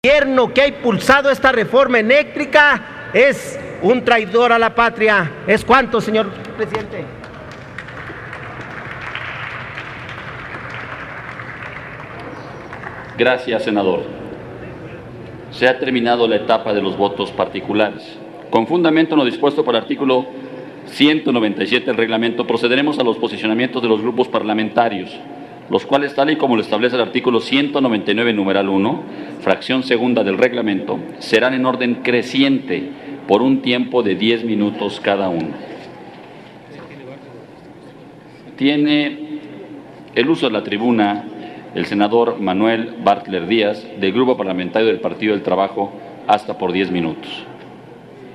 gobierno que ha impulsado esta reforma eléctrica es un traidor a la patria. ¿Es cuánto, señor presidente? Gracias, senador. Se ha terminado la etapa de los votos particulares. Con fundamento en lo dispuesto por el artículo 197 del reglamento, procederemos a los posicionamientos de los grupos parlamentarios, los cuales, tal y como lo establece el artículo 199, numeral 1, fracción segunda del reglamento, serán en orden creciente por un tiempo de 10 minutos cada uno. Tiene el uso de la tribuna el senador Manuel Bartler Díaz, del Grupo Parlamentario del Partido del Trabajo, hasta por 10 minutos.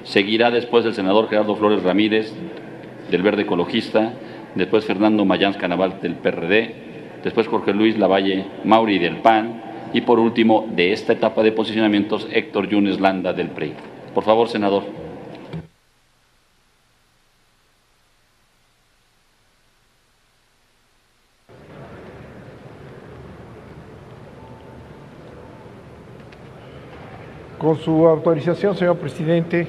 Seguirá después el senador Gerardo Flores Ramírez, del Verde Ecologista, después Fernando Mayans Canaval, del PRD, después Jorge Luis Lavalle Mauri, del PAN, y por último, de esta etapa de posicionamientos, Héctor Yunes Landa, del PRI. Por favor, senador. Con su autorización, señor presidente,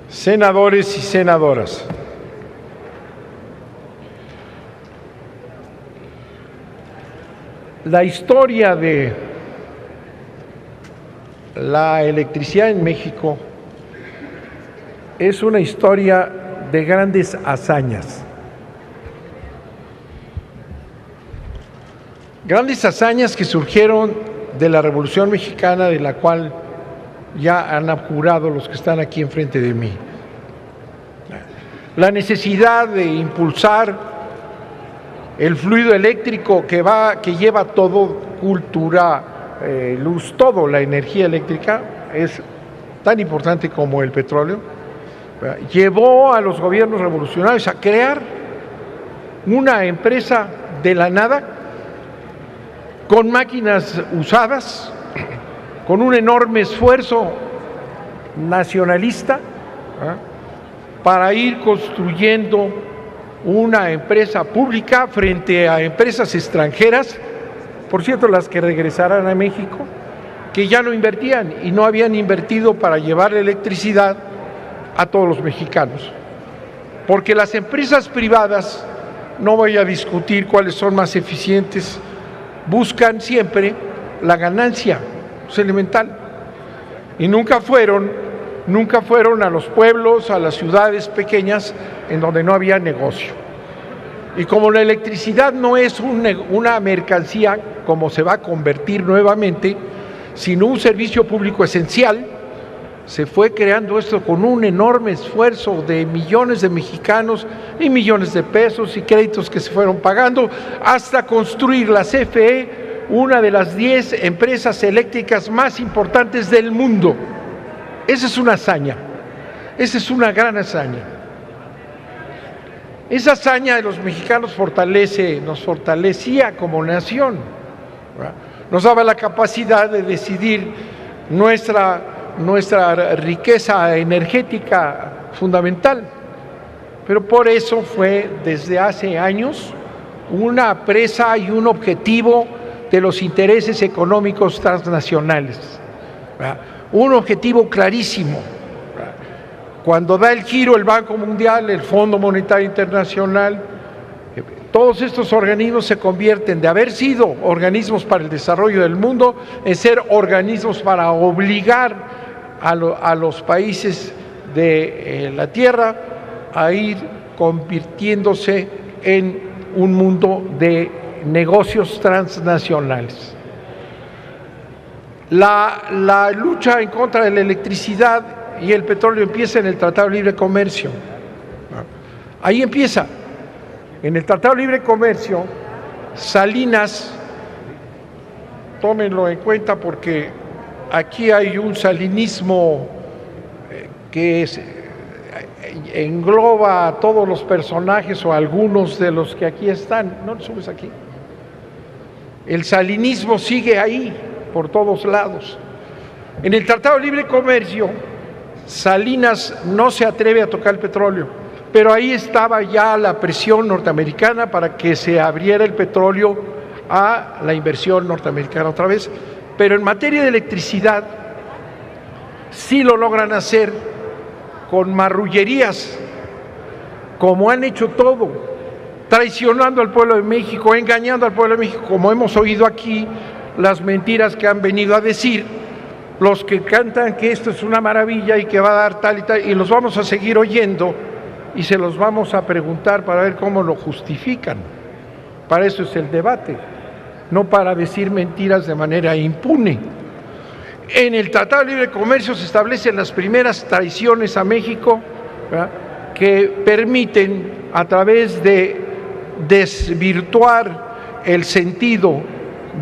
senadores y senadoras, la historia de la electricidad en México es una historia de grandes hazañas. Grandes hazañas que surgieron de la Revolución Mexicana, de la cual ya han apurado los que están aquí enfrente de mí. La necesidad de impulsar el fluido eléctrico que lleva todo, cultura, luz, todo, la energía eléctrica, es tan importante como el petróleo, llevó a los gobiernos revolucionarios a crear una empresa de la nada, con máquinas usadas, con un enorme esfuerzo nacionalista, para ir construyendo una empresa pública frente a empresas extranjeras, por cierto, las que regresarán a México, que ya no invertían y no habían invertido para llevar la electricidad a todos los mexicanos. Porque las empresas privadas, no voy a discutir cuáles son más eficientes, buscan siempre la ganancia, es elemental, y nunca fueron a los pueblos, a las ciudades pequeñas en donde no había negocio. Y como la electricidad no es una mercancía como se va a convertir nuevamente, sino un servicio público esencial, se fue creando esto con un enorme esfuerzo de millones de mexicanos y millones de pesos y créditos que se fueron pagando hasta construir la CFE, una de las 10 empresas eléctricas más importantes del mundo. Esa es una hazaña, esa es una gran hazaña. Esa hazaña de los mexicanos nos fortalecía como nación, ¿verdad? Nos daba la capacidad de decidir nuestra riqueza energética fundamental, pero por eso fue desde hace años una presa y un objetivo de los intereses económicos transnacionales, ¿verdad? Un objetivo clarísimo. ¿Verdad? Cuando da el giro el Banco Mundial, el Fondo Monetario Internacional, todos estos organismos se convierten de haber sido organismos para el desarrollo del mundo en ser organismos para obligar a los países de la Tierra a ir convirtiéndose en un mundo de negocios transnacionales. La lucha en contra de la electricidad y el petróleo empieza en el Tratado de Libre Comercio. Ahí empieza. En el Tratado de Libre Comercio, Salinas, tómenlo en cuenta porque aquí hay un salinismo que engloba a todos los personajes o a algunos de los que aquí están. No lo subes aquí. El salinismo sigue ahí, por todos lados. En el Tratado de Libre Comercio, Salinas no se atreve a tocar el petróleo, pero ahí estaba ya la presión norteamericana para que se abriera el petróleo a la inversión norteamericana otra vez, Pero en materia de electricidad sí lo logran hacer con marrullerías, como han hecho todo, traicionando al pueblo de México, engañando al pueblo de México, como hemos oído aquí las mentiras que han venido a decir los que cantan que esto es una maravilla y que va a dar tal y tal, y los vamos a seguir oyendo y se los vamos a preguntar para ver cómo lo justifican. Para eso es el debate, no para decir mentiras de manera impune. En el Tratado de Libre Comercio se establecen las primeras traiciones a México, ¿verdad?, que permiten, a través de desvirtuar el sentido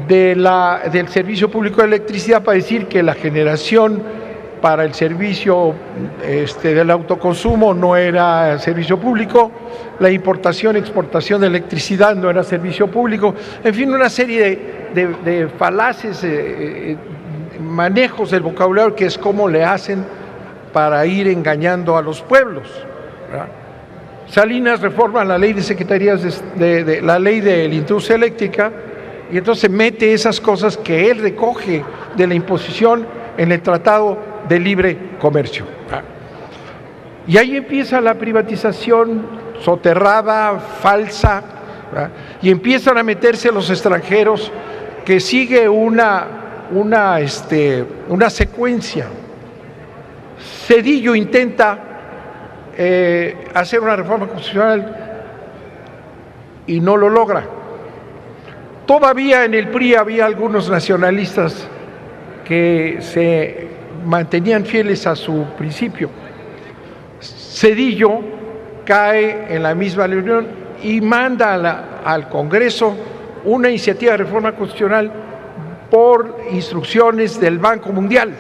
del servicio público de electricidad, para decir que la generación para el servicio del autoconsumo no era servicio público, la importación, exportación de electricidad no era servicio público, en fin, una serie de falaces, manejos del vocabulario que es como le hacen para ir engañando a los pueblos, ¿verdad? Salinas reforma la ley de secretarías, la ley de la industria eléctrica, y entonces mete esas cosas que él recoge de la imposición en el Tratado de Libre Comercio. Y ahí empieza la privatización soterrada, falsa, ¿verdad?, y empiezan a meterse los extranjeros, que sigue una secuencia. Zedillo intenta hacer una reforma constitucional y no lo logra. Todavía en el PRI había algunos nacionalistas que se mantenían fieles a su principio. Zedillo cae en la misma reunión y manda al Congreso una iniciativa de reforma constitucional por instrucciones del Banco Mundial.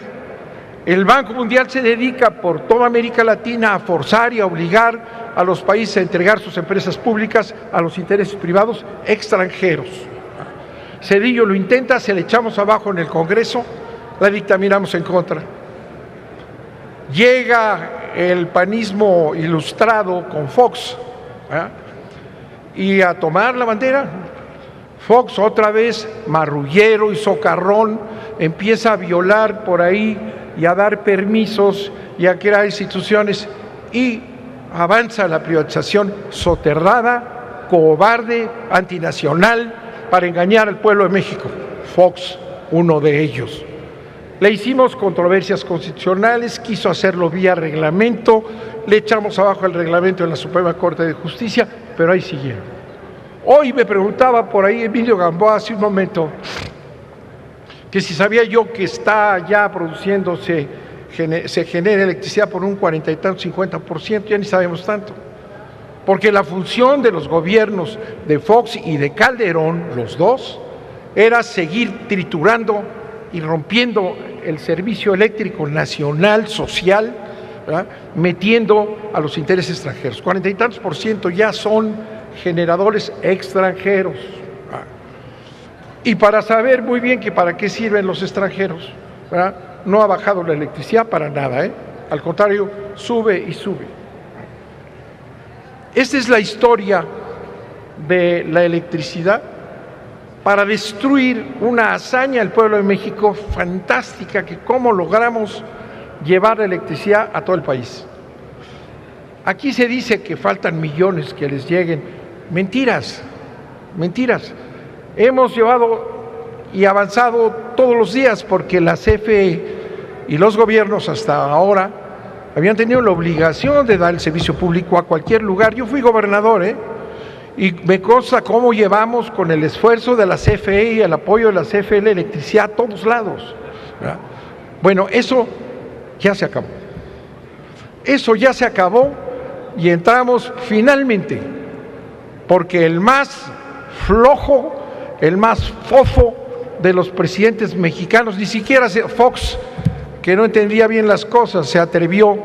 El Banco Mundial se dedica por toda América Latina a forzar y a obligar a los países a entregar sus empresas públicas a los intereses privados extranjeros. Zedillo lo intenta, se le echamos abajo en el Congreso, la dictaminamos en contra. Llega el panismo ilustrado con Fox, ¿verdad?, y a tomar la bandera. Fox, otra vez marrullero y socarrón, empieza a violar por ahí y a dar permisos y a crear instituciones, y avanza la privatización soterrada, cobarde, antinacional, para engañar al pueblo de México. Fox, uno de ellos. Le hicimos controversias constitucionales, quiso hacerlo vía reglamento, le echamos abajo el reglamento en la Suprema Corte de Justicia, pero ahí siguieron. Hoy me preguntaba por ahí Emilio Gamboa hace un momento que si sabía yo que está ya produciéndose, se genera electricidad por un 40 y tanto, 50%, ya ni sabemos tanto. Porque la función de los gobiernos de Fox y de Calderón, los dos, era seguir triturando y rompiendo el servicio eléctrico nacional, social, ¿verdad?, metiendo a los intereses extranjeros. 40 y tantos % ya son generadores extranjeros. Y para saber muy bien que para qué sirven los extranjeros, ¿verdad?, no ha bajado la electricidad para nada, al contrario, sube y sube. Esta es la historia de la electricidad para destruir una hazaña del pueblo de México fantástica, que cómo logramos llevar la electricidad a todo el país. Aquí se dice que faltan millones que les lleguen. Mentiras, mentiras. Hemos llevado y avanzado todos los días, porque la CFE y los gobiernos hasta ahora habían tenido la obligación de dar el servicio público a cualquier lugar. Yo fui gobernador, y me consta cómo llevamos, con el esfuerzo de la CFE y el apoyo de la CFE, la electricidad a todos lados, ¿verdad? Bueno, eso ya se acabó. Eso ya se acabó y entramos finalmente, porque el más flojo, el más fofo de los presidentes mexicanos, ni siquiera Fox, que no entendía bien las cosas, se atrevió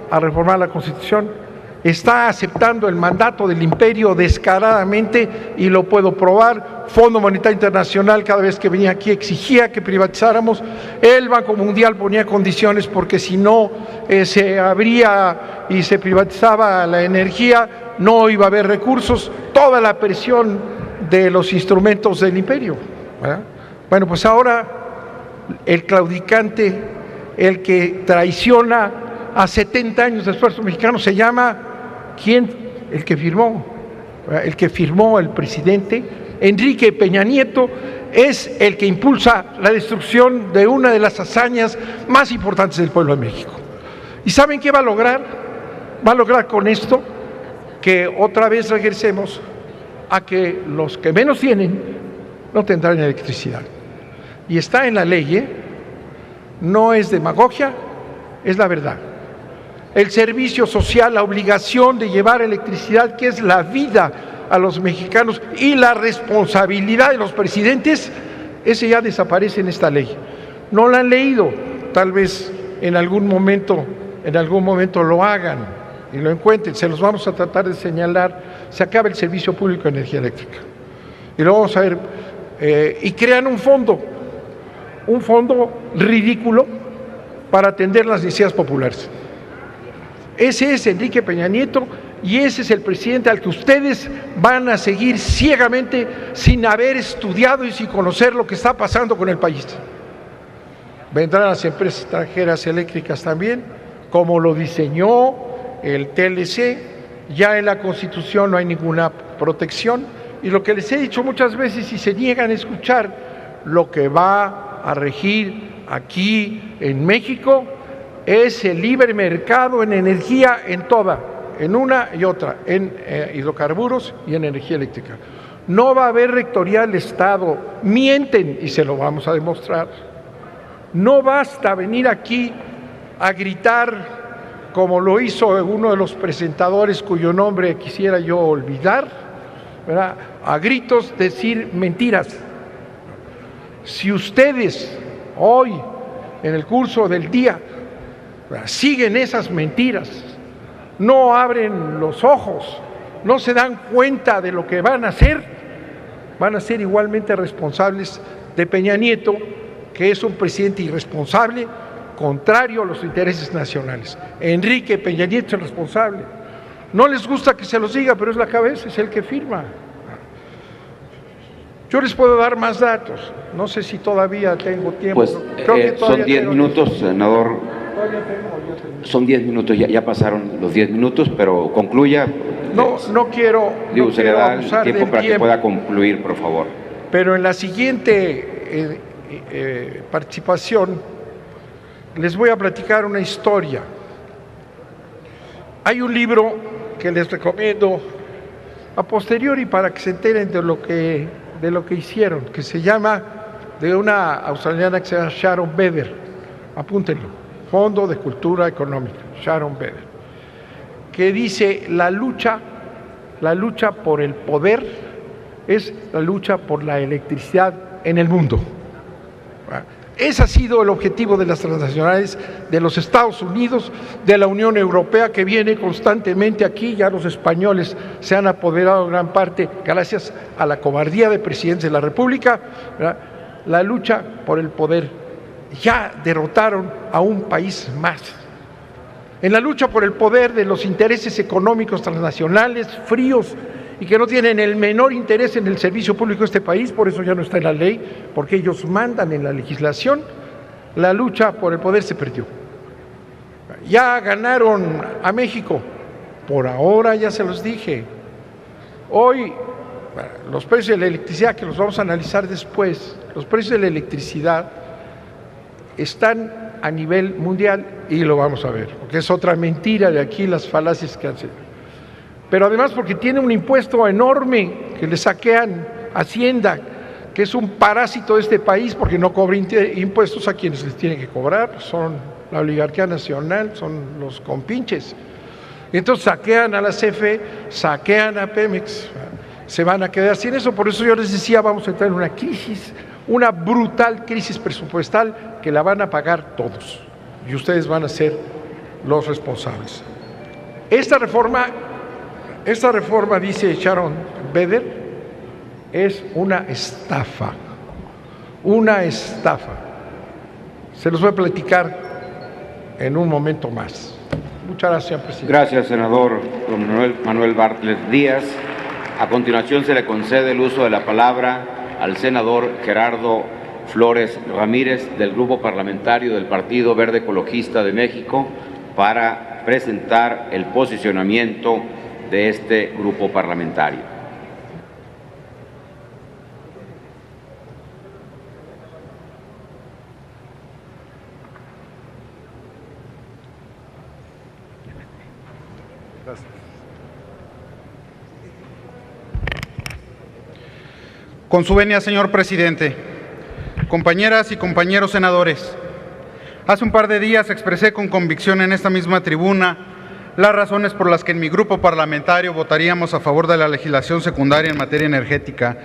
a reformar la Constitución. Está aceptando el mandato del imperio descaradamente, y lo puedo probar. Fondo Monetario Internacional, cada vez que venía aquí, exigía que privatizáramos. El Banco Mundial ponía condiciones, porque si no se abría y se privatizaba la energía, no iba a haber recursos. Toda la presión de los instrumentos del imperio, ¿verdad? Bueno, pues ahora el claudicante, el que traiciona a 70 años de esfuerzo mexicano, se llama, ¿quién? El que firmó el presidente Enrique Peña Nieto, es el que impulsa la destrucción de una de las hazañas más importantes del pueblo de México. ¿Y saben qué va a lograr? Va a lograr con esto que otra vez regresemos a que los que menos tienen no tendrán electricidad. Y está en la ley, no es demagogia, es la verdad. El servicio social, la obligación de llevar electricidad, que es la vida a los mexicanos, y la responsabilidad de los presidentes, ese ya desaparece en esta ley. No la han leído, tal vez en algún momento lo hagan y lo encuentren, se los vamos a tratar de señalar. Se acaba el servicio público de energía eléctrica y lo vamos a ver, y crean un fondo ridículo para atender las necesidades populares. Ese es Enrique Peña Nieto y ese es el presidente al que ustedes van a seguir ciegamente sin haber estudiado y sin conocer lo que está pasando con el país. Vendrán las empresas extranjeras eléctricas también, como lo diseñó el TLC. Ya en la Constitución no hay ninguna protección, y lo que les he dicho muchas veces, si se niegan a escuchar, lo que va a regir aquí en México es el libre mercado en energía, en una y otra, en hidrocarburos y en energía eléctrica. No va a haber rectoría del Estado, mienten y se lo vamos a demostrar. No basta venir aquí a gritar como lo hizo uno de los presentadores cuyo nombre quisiera yo olvidar, ¿verdad? A gritos decir mentiras. Si ustedes hoy, en el curso del día, siguen esas mentiras, no abren los ojos, no se dan cuenta de lo que van a ser igualmente responsables de Peña Nieto, que es un presidente irresponsable, contrario a los intereses nacionales. Enrique Peña Nieto es el responsable. No les gusta que se los diga, pero es la cabeza, es el que firma. Yo les puedo dar más datos, no sé si todavía tengo tiempo. Pues son 10 minutos, senador. Son 10 minutos, ya pasaron los 10 minutos, pero concluya. No quiero. Digo, se le da el abusar tiempo del para tiempo, que pueda concluir, por favor. Pero en la siguiente participación les voy a platicar una historia. Hay un libro que les recomiendo a posteriori para que se enteren de lo que hicieron, que se llama, de una australiana que se llama Sharon Beder, apúntenlo, Fondo de Cultura Económica, Sharon Beder, que dice: la lucha por el poder es la lucha por la electricidad en el mundo. Ese ha sido el objetivo de las transnacionales, de los Estados Unidos, de la Unión Europea, que viene constantemente aquí. Ya los españoles se han apoderado en gran parte gracias a la cobardía de presidentes de la República, ¿verdad? La lucha por el poder. Ya derrotaron a un país más. En la lucha por el poder de los intereses económicos transnacionales, fríos, y que no tienen el menor interés en el servicio público de este país, por eso ya no está en la ley, porque ellos mandan en la legislación, la lucha por el poder se perdió. Ya ganaron a México, por ahora ya se los dije. Hoy, los precios de la electricidad, que los vamos a analizar después, los precios de la electricidad están a nivel mundial, y lo vamos a ver, porque es otra mentira de aquí las falacias que hacen. Pero además porque tiene un impuesto enorme que le saquean Hacienda, que es un parásito de este país porque no cobra impuestos a quienes les tienen que cobrar, son la oligarquía nacional, son los compinches. Entonces saquean a la CFE, saquean a Pemex, se van a quedar sin eso. Por eso yo les decía, vamos a entrar en una crisis, una brutal crisis presupuestal que la van a pagar todos y ustedes van a ser los responsables. Esta reforma, dice Sharon Beder, es una estafa. Se los voy a platicar en un momento más. Muchas gracias, señor presidente. Gracias, senador don Manuel Bartlett Díaz. A continuación se le concede el uso de la palabra al senador Gerardo Flores Ramírez, del Grupo Parlamentario del Partido Verde Ecologista de México, para presentar el posicionamiento de este grupo parlamentario. Gracias. Con su venia, señor presidente, compañeras y compañeros senadores, hace un par de días expresé con convicción en esta misma tribuna las razones por las que en mi grupo parlamentario votaríamos a favor de la legislación secundaria en materia energética.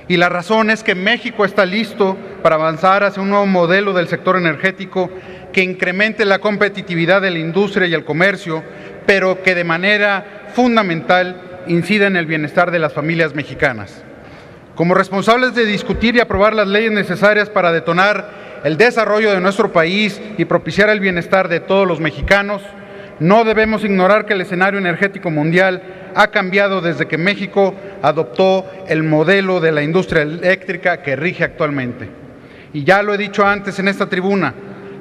Y la razón es que México está listo para avanzar hacia un nuevo modelo del sector energético que incremente la competitividad de la industria y el comercio, pero que de manera fundamental incida en el bienestar de las familias mexicanas. Como responsables de discutir y aprobar las leyes necesarias para detonar el desarrollo de nuestro país y propiciar el bienestar de todos los mexicanos, no debemos ignorar que el escenario energético mundial ha cambiado desde que México adoptó el modelo de la industria eléctrica que rige actualmente. Y ya lo he dicho antes en esta tribuna,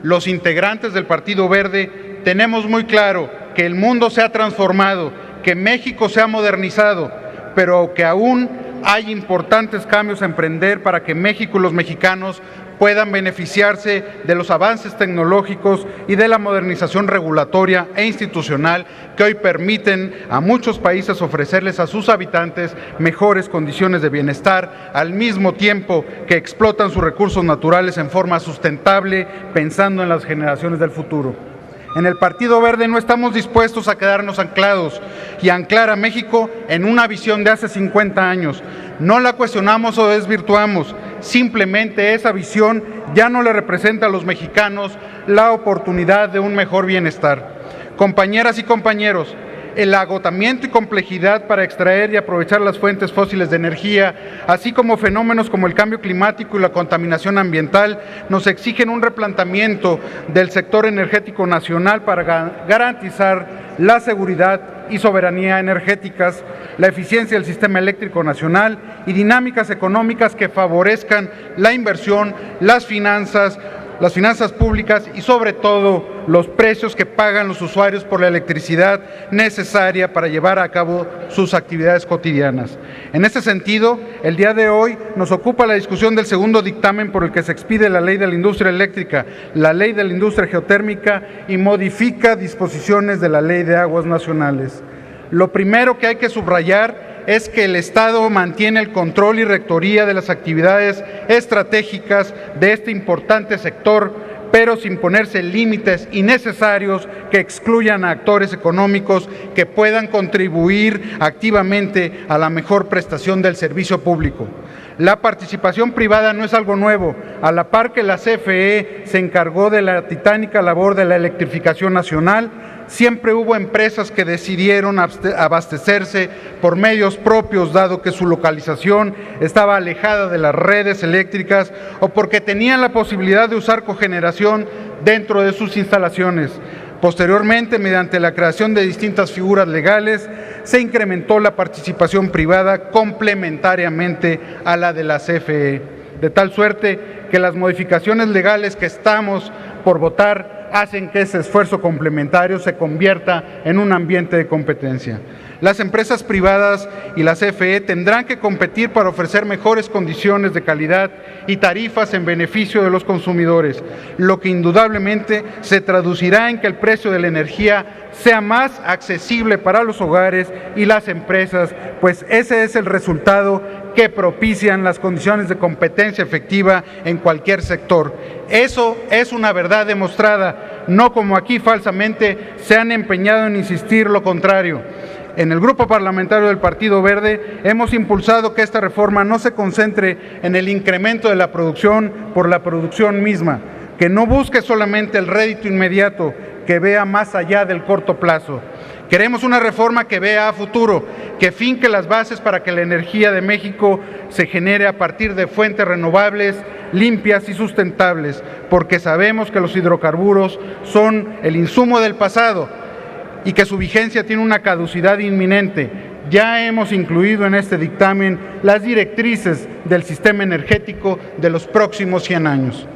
los integrantes del Partido Verde tenemos muy claro que el mundo se ha transformado, que México se ha modernizado, pero que aún hay importantes cambios a emprender para que México y los mexicanos puedan beneficiarse de los avances tecnológicos y de la modernización regulatoria e institucional que hoy permiten a muchos países ofrecerles a sus habitantes mejores condiciones de bienestar, al mismo tiempo que explotan sus recursos naturales en forma sustentable, pensando en las generaciones del futuro. En el Partido Verde no estamos dispuestos a quedarnos anclados y anclar a México en una visión de hace 50 años. No la cuestionamos o desvirtuamos, simplemente esa visión ya no le representa a los mexicanos la oportunidad de un mejor bienestar. Compañeras y compañeros, el agotamiento y complejidad para extraer y aprovechar las fuentes fósiles de energía, así como fenómenos como el cambio climático y la contaminación ambiental, nos exigen un replanteamiento del sector energético nacional para garantizar la seguridad y soberanía energéticas, la eficiencia del sistema eléctrico nacional y dinámicas económicas que favorezcan la inversión, las finanzas públicas y sobre todo los precios que pagan los usuarios por la electricidad necesaria para llevar a cabo sus actividades cotidianas. En este sentido, el día de hoy nos ocupa la discusión del segundo dictamen por el que se expide la Ley de la Industria Eléctrica, la Ley de la Industria Geotérmica y modifica disposiciones de la Ley de Aguas Nacionales. Lo primero que hay que subrayar es que el Estado mantiene el control y rectoría de las actividades estratégicas de este importante sector, pero sin ponerse límites innecesarios que excluyan a actores económicos que puedan contribuir activamente a la mejor prestación del servicio público. La participación privada no es algo nuevo. A la par que la CFE se encargó de la titánica labor de la electrificación nacional, siempre hubo empresas que decidieron abastecerse por medios propios, dado que su localización estaba alejada de las redes eléctricas o porque tenían la posibilidad de usar cogeneración dentro de sus instalaciones. Posteriormente, mediante la creación de distintas figuras legales, se incrementó la participación privada complementariamente a la de la CFE, de tal suerte que las modificaciones legales que estamos por votar hacen que ese esfuerzo complementario se convierta en un ambiente de competencia. Las empresas privadas y la CFE tendrán que competir para ofrecer mejores condiciones de calidad y tarifas en beneficio de los consumidores, lo que indudablemente se traducirá en que el precio de la energía sea más accesible para los hogares y las empresas, pues ese es el resultado que propician las condiciones de competencia efectiva en cualquier sector. Eso es una verdad demostrada, no como aquí falsamente se han empeñado en insistir lo contrario. En el Grupo Parlamentario del Partido Verde hemos impulsado que esta reforma no se concentre en el incremento de la producción por la producción misma, que no busque solamente el rédito inmediato, que vea más allá del corto plazo. Queremos una reforma que vea a futuro, que finque las bases para que la energía de México se genere a partir de fuentes renovables, limpias y sustentables, porque sabemos que los hidrocarburos son el insumo del pasado y que su vigencia tiene una caducidad inminente. ya hemos incluido en este dictamen las directrices del sistema energético de los próximos 100 años.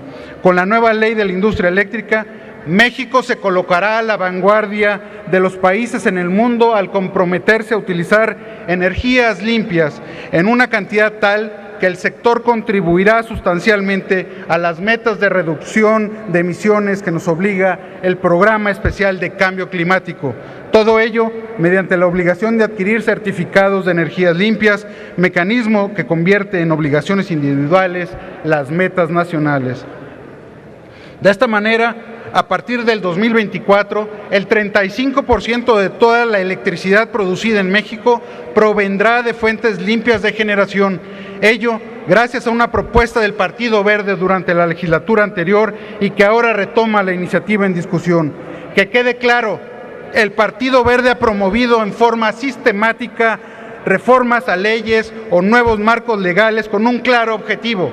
Con la nueva ley de la industria eléctrica, México se colocará a la vanguardia de los países en el mundo al comprometerse a utilizar energías limpias en una cantidad tal que el sector contribuirá sustancialmente a las metas de reducción de emisiones que nos obliga el Programa Especial de Cambio Climático. Todo ello mediante la obligación de adquirir certificados de energías limpias, mecanismo que convierte en obligaciones individuales las metas nacionales. De esta manera, a partir del 2024, el 35% de toda la electricidad producida en México provendrá de fuentes limpias de generación. Ello gracias a una propuesta del Partido Verde durante la legislatura anterior y que ahora retoma la iniciativa en discusión. Que quede claro, el Partido Verde ha promovido en forma sistemática reformas a leyes o nuevos marcos legales con un claro objetivo: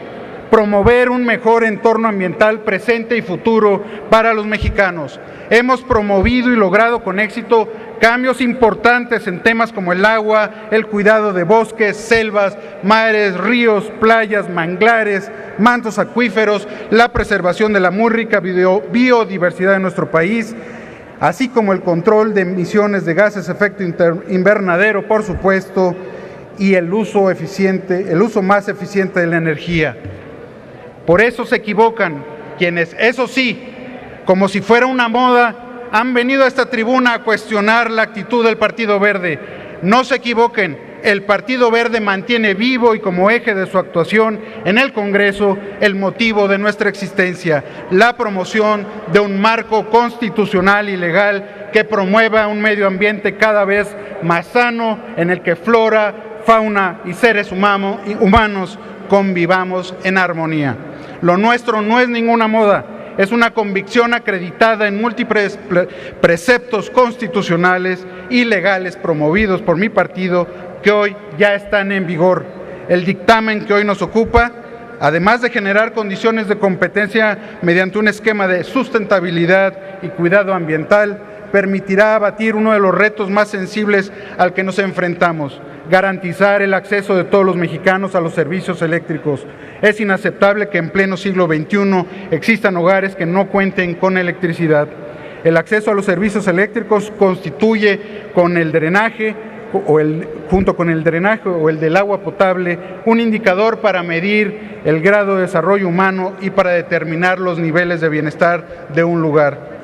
promover un mejor entorno ambiental presente y futuro para los mexicanos. Hemos promovido y logrado con éxito cambios importantes en temas como el agua, el cuidado de bosques, selvas, mares, ríos, playas, manglares, mantos acuíferos, la preservación de la muy rica biodiversidad de nuestro país, así como el control de emisiones de gases de efecto invernadero, por supuesto, y el uso más eficiente de la energía. Por eso se equivocan quienes, eso sí, como si fuera una moda, han venido a esta tribuna a cuestionar la actitud del Partido Verde. No se equivoquen, el Partido Verde mantiene vivo y como eje de su actuación en el Congreso el motivo de nuestra existencia: la promoción de un marco constitucional y legal que promueva un medio ambiente cada vez más sano, en el que flora, fauna y seres humanos convivamos en armonía. Lo nuestro no es ninguna moda, es una convicción acreditada en múltiples preceptos constitucionales y legales promovidos por mi partido que hoy ya están en vigor. El dictamen que hoy nos ocupa, además de generar condiciones de competencia mediante un esquema de sustentabilidad y cuidado ambiental, permitirá abatir uno de los retos más sensibles al que nos enfrentamos: garantizar el acceso de todos los mexicanos a los servicios eléctricos. Es inaceptable que en pleno siglo XXI existan hogares que no cuenten con electricidad. El acceso a los servicios eléctricos constituye junto con el drenaje o el del agua potable, un indicador para medir el grado de desarrollo humano y para determinar los niveles de bienestar de un lugar.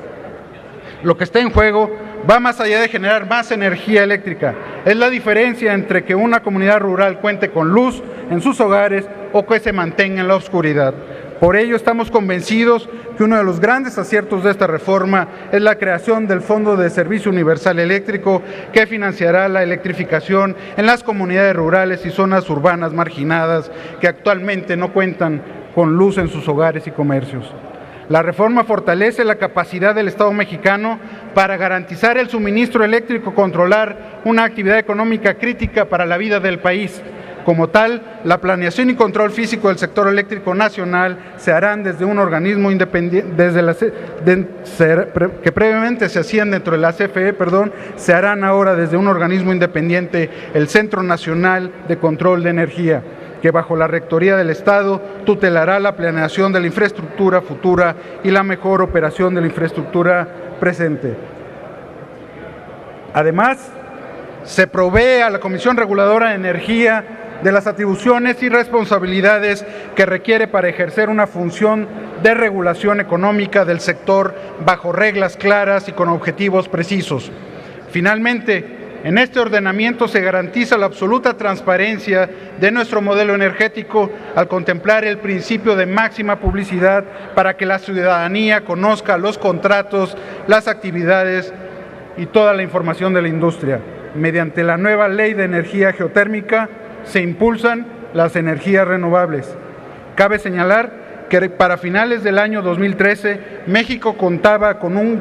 Lo que está en juego va más allá de generar más energía eléctrica. Es la diferencia entre que una comunidad rural cuente con luz en sus hogares o que se mantenga en la oscuridad. Por ello estamos convencidos que uno de los grandes aciertos de esta reforma es la creación del Fondo de Servicio Universal Eléctrico, que financiará la electrificación en las comunidades rurales y zonas urbanas marginadas que actualmente no cuentan con luz en sus hogares y comercios. La reforma fortalece la capacidad del Estado mexicano para garantizar el suministro eléctrico, controlar una actividad económica crítica para la vida del país. Como tal, la planeación y control físico del sector eléctrico nacional se harán desde un organismo independiente, que previamente se hacían dentro de la CFE, se harán ahora desde un organismo independiente, el Centro Nacional de Control de Energía, que bajo la Rectoría del Estado tutelará la planeación de la infraestructura futura y la mejor operación de la infraestructura presente. Además, se provee a la Comisión Reguladora de Energía de las atribuciones y responsabilidades que requiere para ejercer una función de regulación económica del sector bajo reglas claras y con objetivos precisos. Finalmente, en este ordenamiento se garantiza la absoluta transparencia de nuestro modelo energético al contemplar el principio de máxima publicidad para que la ciudadanía conozca los contratos, las actividades y toda la información de la industria. Mediante la nueva Ley de Energía Geotérmica se impulsan las energías renovables. Cabe señalar que para finales del año 2013, México contaba con 1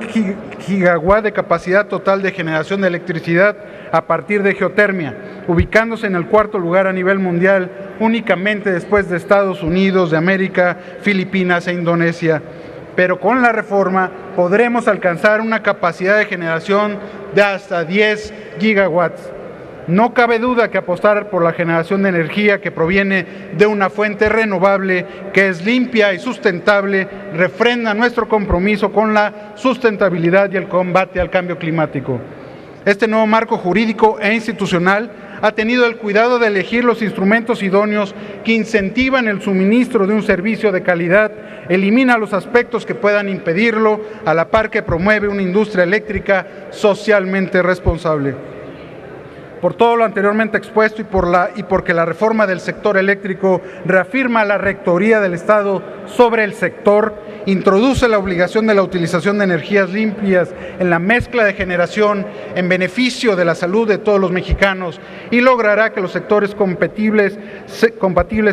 gigawatt de capacidad total de generación de electricidad a partir de geotermia, ubicándose en el 4º lugar a nivel mundial, únicamente después de Estados Unidos de América, Filipinas e Indonesia. Pero con la reforma podremos alcanzar una capacidad de generación de hasta 10 gigawatts. No cabe duda que apostar por la generación de energía que proviene de una fuente renovable, que es limpia y sustentable, refrenda nuestro compromiso con la sustentabilidad y el combate al cambio climático. Este nuevo marco jurídico e institucional ha tenido el cuidado de elegir los instrumentos idóneos que incentivan el suministro de un servicio de calidad, elimina los aspectos que puedan impedirlo, a la par que promueve una industria eléctrica socialmente responsable. Por todo lo anteriormente expuesto y porque la reforma del sector eléctrico reafirma la rectoría del Estado sobre el sector, introduce la obligación de la utilización de energías limpias en la mezcla de generación en beneficio de la salud de todos los mexicanos y logrará que los sectores compatibles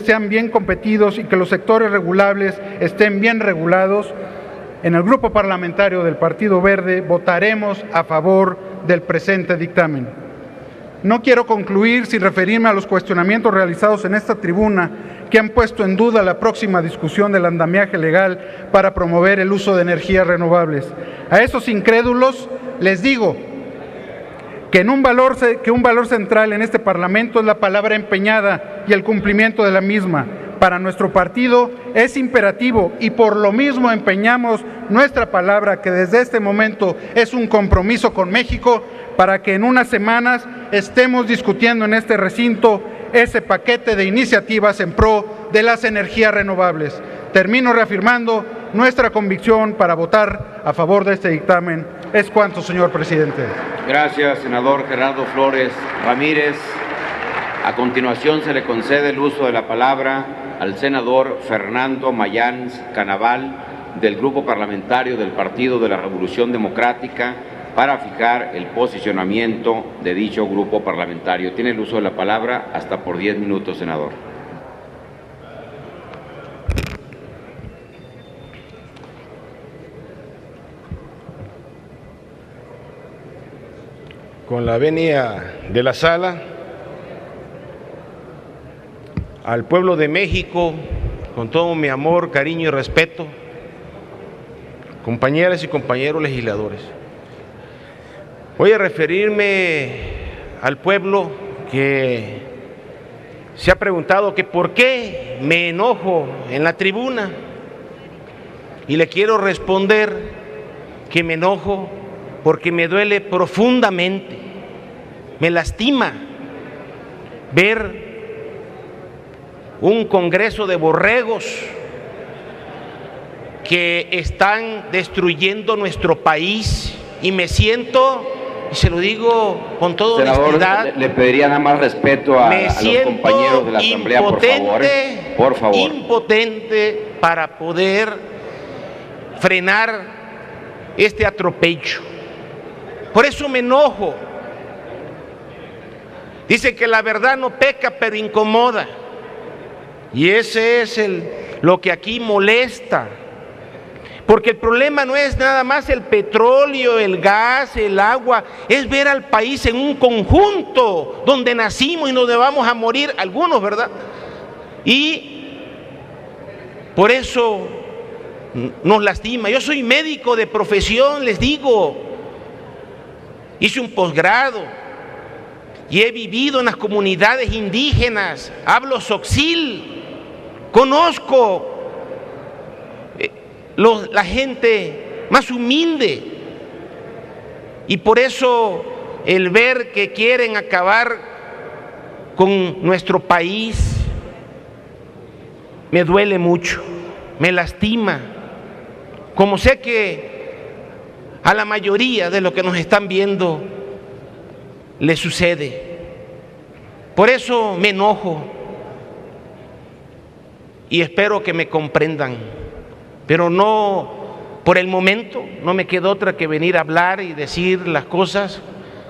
sean bien competidos y que los sectores regulables estén bien regulados. En el Grupo Parlamentario del Partido Verde votaremos a favor del presente dictamen. No quiero concluir sin referirme a los cuestionamientos realizados en esta tribuna que han puesto en duda la próxima discusión del andamiaje legal para promover el uso de energías renovables. A esos incrédulos les digo que un valor central en este Parlamento es la palabra empeñada y el cumplimiento de la misma. Para nuestro partido es imperativo y por lo mismo empeñamos nuestra palabra, que desde este momento es un compromiso con México, para que en unas semanas estemos discutiendo en este recinto ese paquete de iniciativas en pro de las energías renovables. Termino reafirmando nuestra convicción para votar a favor de este dictamen. Es cuanto, señor presidente. Gracias, senador Gerardo Flores Ramírez. A continuación se le concede el uso de la palabra al senador Fernando Mayans Canaval, del Grupo Parlamentario del Partido de la Revolución Democrática, para fijar el posicionamiento de dicho grupo parlamentario. Tiene el uso de la palabra hasta por 10 minutos, senador. Con la venia de la sala, al pueblo de México, con todo mi amor, cariño y respeto, compañeras y compañeros legisladores, voy a referirme al pueblo que se ha preguntado que por qué me enojo en la tribuna, y le quiero responder que me enojo porque me duele profundamente, me lastima ver un congreso de borregos que están destruyendo nuestro país, y me siento, y se lo digo con toda honestidad, le pediría nada más respeto a los compañeros de la Asamblea, por favor. Impotente para poder frenar este atropello. Por eso me enojo. Dicen que la verdad no peca, pero incomoda. Y ese es lo que aquí molesta. Porque el problema no es nada más el petróleo, el gas, el agua, es ver al país en un conjunto donde nacimos y donde vamos a morir algunos, ¿verdad? Y por eso nos lastima. Yo soy médico de profesión, les digo, hice un posgrado y he vivido en las comunidades indígenas, hablo tzotzil, conozco la gente más humilde, y por eso el ver que quieren acabar con nuestro país me duele mucho, me lastima, como sé que a la mayoría de los que nos están viendo le sucede. Por eso me enojo y espero que me comprendan. Pero no, por el momento, no me queda otra que venir a hablar y decir las cosas,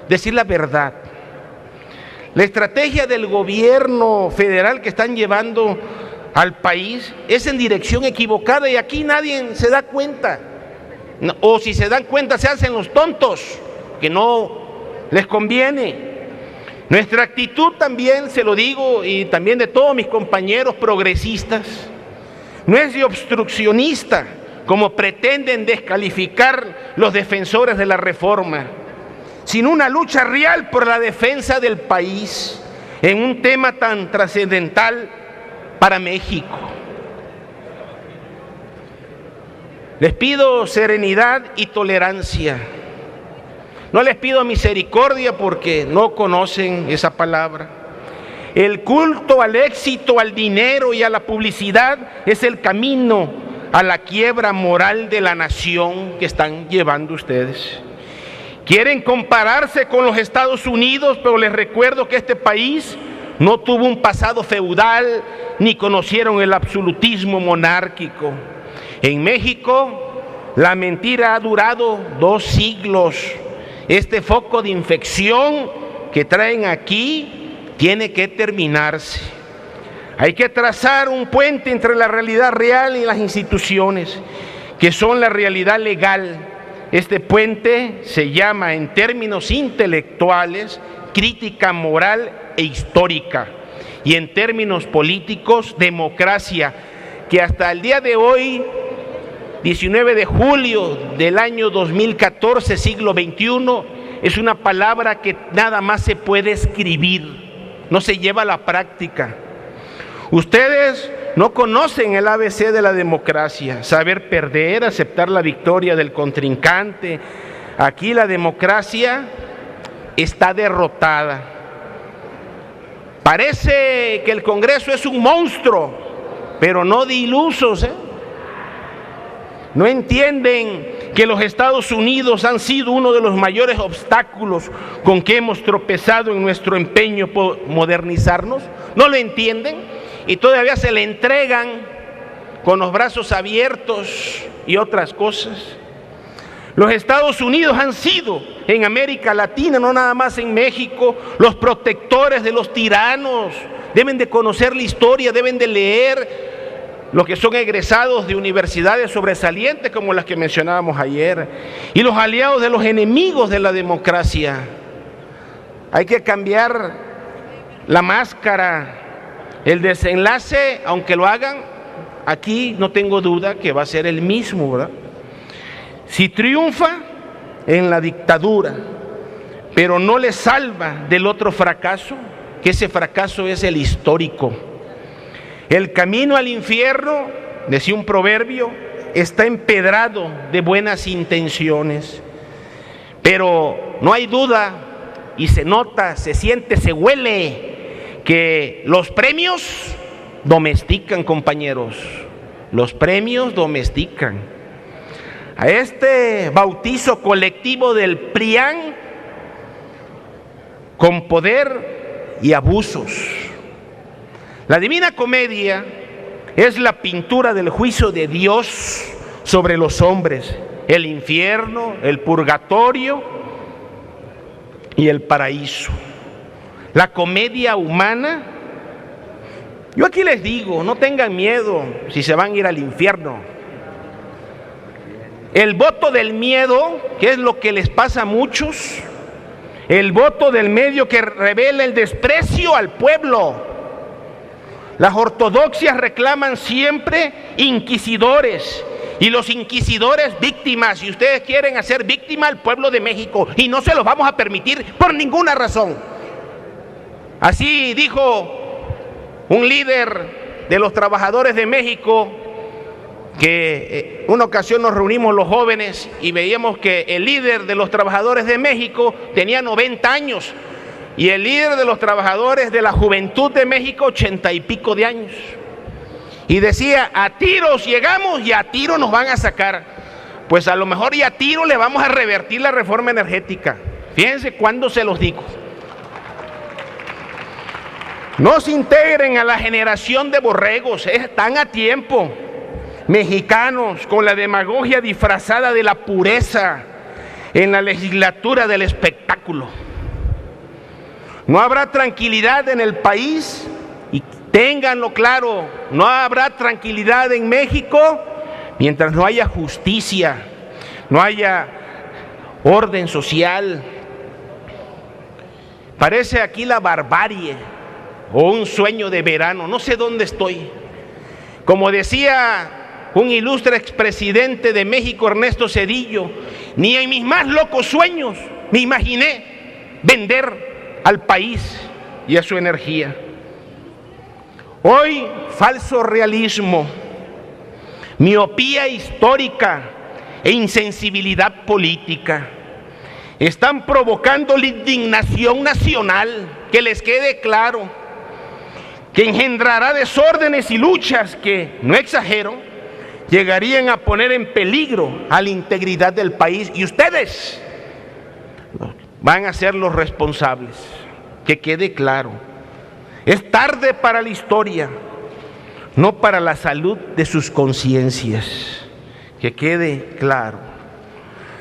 decir la verdad. La estrategia del gobierno federal que están llevando al país es en dirección equivocada, y aquí nadie se da cuenta. O si se dan cuenta, se hacen los tontos, que no les conviene. Nuestra actitud también, se lo digo, y también de todos mis compañeros progresistas, no es de obstruccionista, como pretenden descalificar los defensores de la reforma. sin una lucha real por la defensa del país en un tema tan trascendental para México. Les pido serenidad y tolerancia. No les pido misericordia porque no conocen esa palabra. El culto al éxito, al dinero y a la publicidad es el camino a la quiebra moral de la nación que están llevando ustedes. Quieren compararse con los Estados Unidos, pero les recuerdo que este país no tuvo un pasado feudal ni conocieron el absolutismo monárquico. En México, la mentira ha durado 2 siglos. Este foco de infección que traen aquí tiene que terminarse. Hay que trazar un puente entre la realidad real y las instituciones, que son la realidad legal. Este puente se llama, en términos intelectuales, crítica moral e histórica, y en términos políticos, democracia, que hasta el día de hoy, 19 de julio del año 2014, siglo XXI, es una palabra que nada más se puede escribir, no se lleva a la práctica. Ustedes no conocen el ABC de la democracia: saber perder, aceptar la victoria del contrincante. Aquí la democracia está derrotada. Parece que el Congreso es un monstruo, pero no de ilusos, No entienden que los Estados Unidos han sido uno de los mayores obstáculos con que hemos tropezado en nuestro empeño por modernizarnos. ¿No lo entienden? Y todavía se le entregan con los brazos abiertos y otras cosas. Los Estados Unidos han sido en América Latina, no nada más en México, los protectores de los tiranos. Deben de conocer la historia, deben de leer los que son egresados de universidades sobresalientes como las que mencionábamos ayer, y los aliados de los enemigos de la democracia. Hay que cambiar la máscara. El desenlace, aunque lo hagan, aquí no tengo duda que va a ser el mismo, ¿verdad? Si triunfa en la dictadura, pero no le salva del otro fracaso, que ese fracaso es el histórico. El camino al infierno, decía un proverbio, está empedrado de buenas intenciones, pero no hay duda, y se nota, se siente, se huele, que los premios domestican, compañeros. Los premios domestican. A este bautizo colectivo del PRIAN con poder y abusos. La Divina Comedia es la pintura del juicio de Dios sobre los hombres, el infierno, el purgatorio y el paraíso. La comedia humana. Yo aquí les digo, no tengan miedo si se van a ir al infierno. El voto del miedo, que es lo que les pasa a muchos, el voto del medio que revela el desprecio al pueblo. Las ortodoxias reclaman siempre inquisidores, y los inquisidores víctimas, y ustedes quieren hacer víctima al pueblo de México, y no se los vamos a permitir por ninguna razón. Así dijo un líder de los trabajadores de México, que una ocasión nos reunimos los jóvenes y veíamos que el líder de los trabajadores de México tenía 90 años y el líder de los trabajadores de la juventud de México 80 y pico de años. Y decía, a tiros llegamos y a tiro nos van a sacar. Pues a lo mejor y a tiro le vamos a revertir la reforma energética. Fíjense cuándo se los digo. No se integren a la generación de borregos, están a tiempo. Mexicanos con la demagogia disfrazada de la pureza en la legislatura del espectáculo. No habrá tranquilidad en el país, y ténganlo claro, no habrá tranquilidad en México mientras no haya justicia, no haya orden social. Parece aquí la barbarie o un sueño de verano, no sé dónde estoy. Como decía un ilustre expresidente de México, Ernesto Zedillo, ni en mis más locos sueños me imaginé vender al país y a su energía. Hoy, falso realismo, miopía histórica e insensibilidad política están provocando la indignación nacional, que les quede claro, que engendrará desórdenes y luchas que, no exagero, llegarían a poner en peligro a la integridad del país, y ustedes van a ser los responsables, que quede claro. Es tarde para la historia, no para la salud de sus conciencias, que quede claro.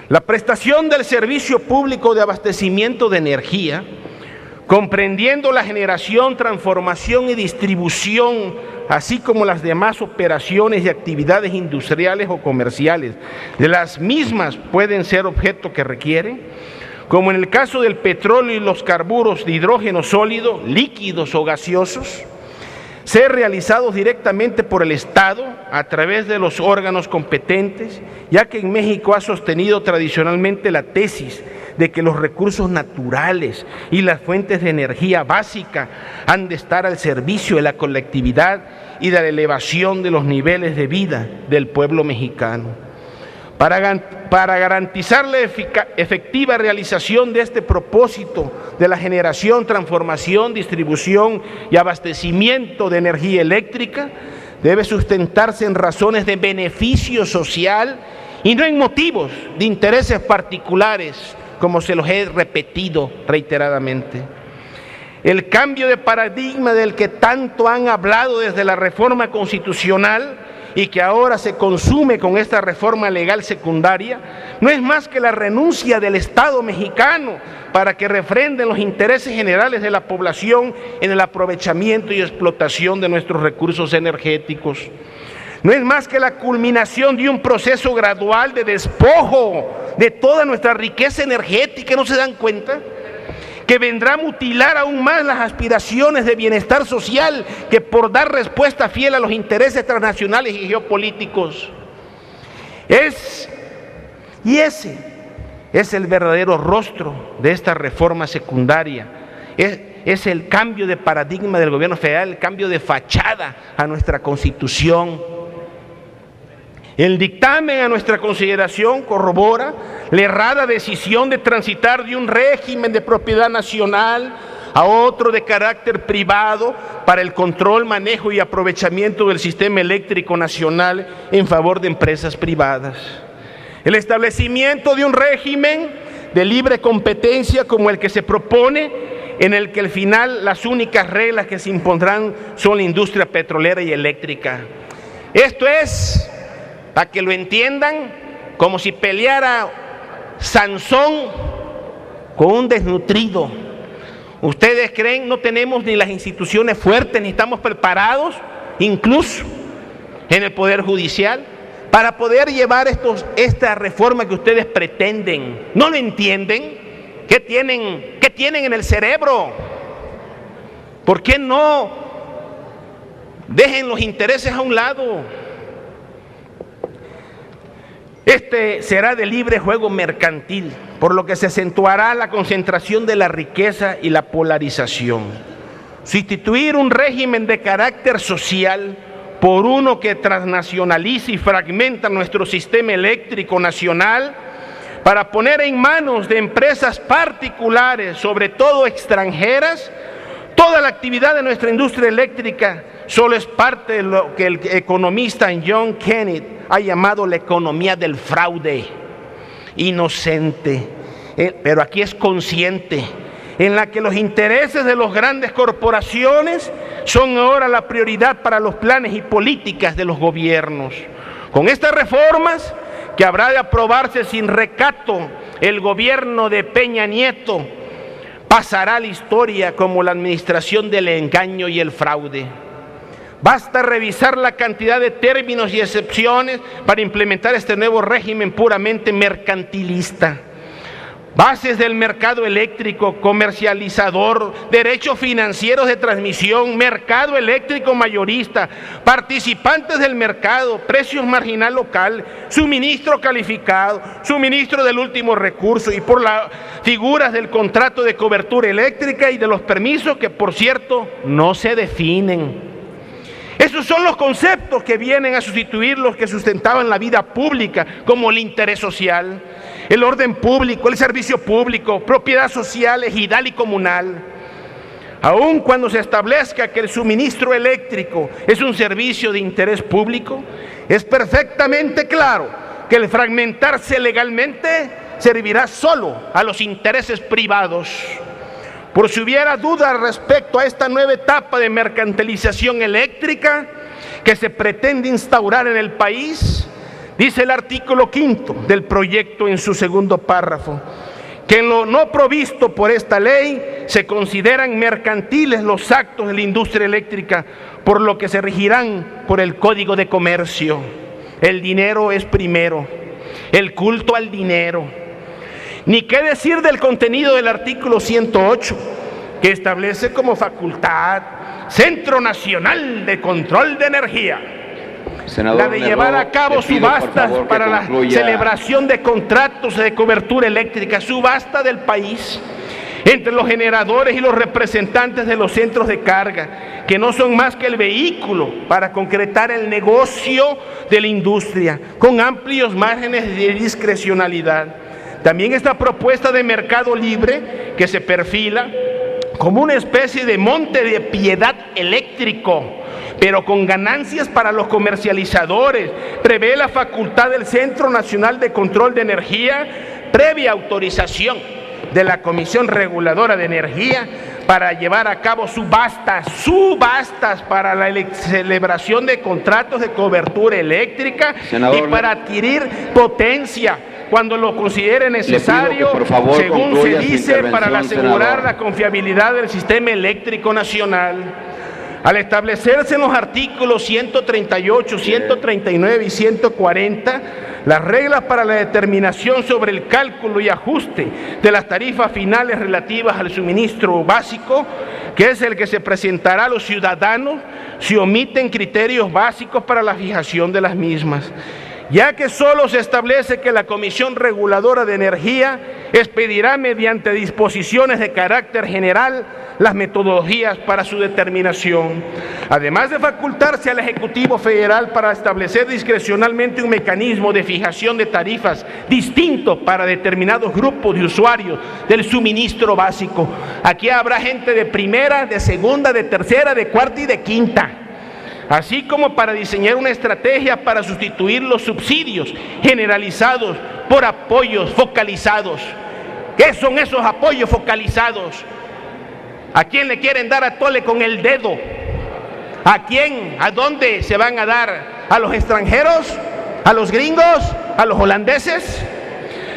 La prestación del servicio público de abastecimiento de energía, comprendiendo la generación, transformación y distribución, así como las demás operaciones y actividades industriales o comerciales, de las mismas pueden ser objeto que requieren, como en el caso del petróleo y los carburos de hidrógeno sólido, líquidos o gaseosos, ser realizados directamente por el Estado a través de los órganos competentes, ya que en México ha sostenido tradicionalmente la tesis de que los recursos naturales y las fuentes de energía básica han de estar al servicio de la colectividad y de la elevación de los niveles de vida del pueblo mexicano. Para garantizar la efectiva realización de este propósito de la generación, transformación, distribución y abastecimiento de energía eléctrica, debe sustentarse en razones de beneficio social y no en motivos de intereses particulares, como se los he repetido reiteradamente. El cambio de paradigma del que tanto han hablado desde la reforma constitucional y que ahora se consume con esta reforma legal secundaria, no es más que la renuncia del Estado mexicano para que refrenden los intereses generales de la población en el aprovechamiento y explotación de nuestros recursos energéticos. No es más que la culminación de un proceso gradual de despojo de toda nuestra riqueza energética, ¿no se dan cuenta? Que vendrá a mutilar aún más las aspiraciones de bienestar social que por dar respuesta fiel a los intereses transnacionales y geopolíticos. Ese es el verdadero rostro de esta reforma secundaria. Es el cambio de paradigma del gobierno federal, el cambio de fachada a nuestra Constitución. El dictamen a nuestra consideración corrobora la errada decisión de transitar de un régimen de propiedad nacional a otro de carácter privado para el control, manejo y aprovechamiento del sistema eléctrico nacional en favor de empresas privadas. El establecimiento de un régimen de libre competencia como el que se propone, en el que al final las únicas reglas que se impondrán son la industria petrolera y eléctrica. Esto es, para que lo entiendan, como si peleara Sansón con un desnutrido. ¿Ustedes creen no tenemos ni las instituciones fuertes, ni estamos preparados, incluso en el Poder Judicial, para poder llevar esta reforma que ustedes pretenden? ¿No lo entienden? ¿Qué tienen en el cerebro? ¿Por qué no dejen los intereses a un lado? Este será de libre juego mercantil, por lo que se acentuará la concentración de la riqueza y la polarización. Sustituir un régimen de carácter social por uno que transnacionaliza y fragmenta nuestro sistema eléctrico nacional para poner en manos de empresas particulares, sobre todo extranjeras, toda la actividad de nuestra industria eléctrica, solo es parte de lo que el economista John Kenneth ha llamado la economía del fraude, inocente, pero aquí es consciente, en la que los intereses de las grandes corporaciones son ahora la prioridad para los planes y políticas de los gobiernos. Con estas reformas, que habrá de aprobarse sin recato, el gobierno de Peña Nieto pasará a la historia como la administración del engaño y el fraude. Basta revisar la cantidad de términos y excepciones para implementar este nuevo régimen puramente mercantilista. bases del mercado eléctrico, comercializador, derechos financieros de transmisión, mercado eléctrico mayorista, participantes del mercado, precios marginal local, suministro calificado, suministro del último recurso y por las figuras del contrato de cobertura eléctrica y de los permisos que, por cierto, no se definen. Esos son los conceptos que vienen a sustituir los que sustentaban la vida pública, como el interés social, el orden público, el servicio público, propiedad social, ejidal y comunal. Aun cuando se establezca que el suministro eléctrico es un servicio de interés público, es perfectamente claro que el fragmentarse legalmente servirá solo a los intereses privados. Por si hubiera duda respecto a esta nueva etapa de mercantilización eléctrica que se pretende instaurar en el país, dice el artículo 5 del proyecto en su segundo párrafo, que en lo no provisto por esta ley se consideran mercantiles los actos de la industria eléctrica, por lo que se regirán por el Código de Comercio. El dinero es primero, el culto al dinero. Ni qué decir del contenido del artículo 108, que establece como facultad Centro Nacional de Control de Energía, Senador la de llevar a cabo subastas para la celebración de contratos de cobertura eléctrica, subasta del país, entre los generadores y los representantes de los centros de carga, que no son más que el vehículo para concretar el negocio de la industria, con amplios márgenes de discrecionalidad. También esta propuesta de mercado libre, que se perfila como una especie de monte de piedad eléctrico, pero con ganancias para los comercializadores, prevé la facultad del Centro Nacional de Control de Energía, previa autorización de la Comisión Reguladora de Energía, para llevar a cabo subastas para la celebración de contratos de cobertura eléctrica, senador, y para adquirir potencia cuando lo considere necesario, por favor, según se dice, para asegurar, senador, la confiabilidad del sistema eléctrico nacional. Al establecerse en los artículos 138, 139 y 140 las reglas para la determinación sobre el cálculo y ajuste de las tarifas finales relativas al suministro básico, que es el que se presentará a los ciudadanos, se omiten criterios básicos para la fijación de las mismas, ya que solo se establece que la Comisión Reguladora de Energía expedirá mediante disposiciones de carácter general las metodologías para su determinación, además de facultarse al Ejecutivo Federal para establecer discrecionalmente un mecanismo de fijación de tarifas distinto para determinados grupos de usuarios del suministro básico. Aquí habrá gente de primera, de segunda, de tercera, de cuarta y de quinta, así como para diseñar una estrategia para sustituir los subsidios generalizados por apoyos focalizados. ¿Qué son esos apoyos focalizados? ¿A quién le quieren dar a tole con el dedo? ¿A quién? ¿A dónde se van a dar? ¿A los extranjeros? ¿A los gringos? ¿A los holandeses?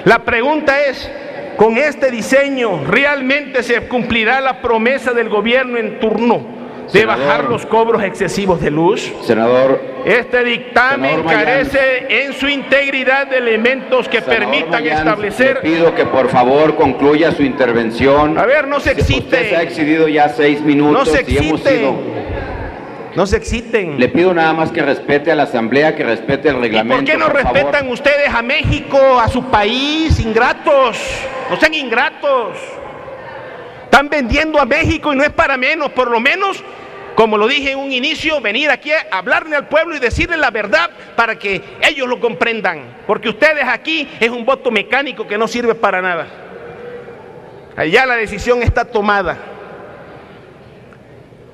La pregunta es, ¿con este diseño realmente se cumplirá la promesa del gobierno en turno de bajar los cobros excesivos de luz? Senador, este dictamen carece en su integridad de elementos que permitan establecer... Le pido que por favor concluya su intervención. A ver, no se excite. Usted se ha excedido ya 6 minutos. No se y hemos exciten. No se exciten. Le pido nada más que respete a la Asamblea, que respete el reglamento. ¿Y por qué no respetan ustedes a México, a su país? Ingratos. No sean ingratos. Están vendiendo a México y no es para menos, por lo menos, como lo dije en un inicio, venir aquí a hablarle al pueblo y decirle la verdad para que ellos lo comprendan. Porque ustedes aquí es un voto mecánico que no sirve para nada. Allá la decisión está tomada.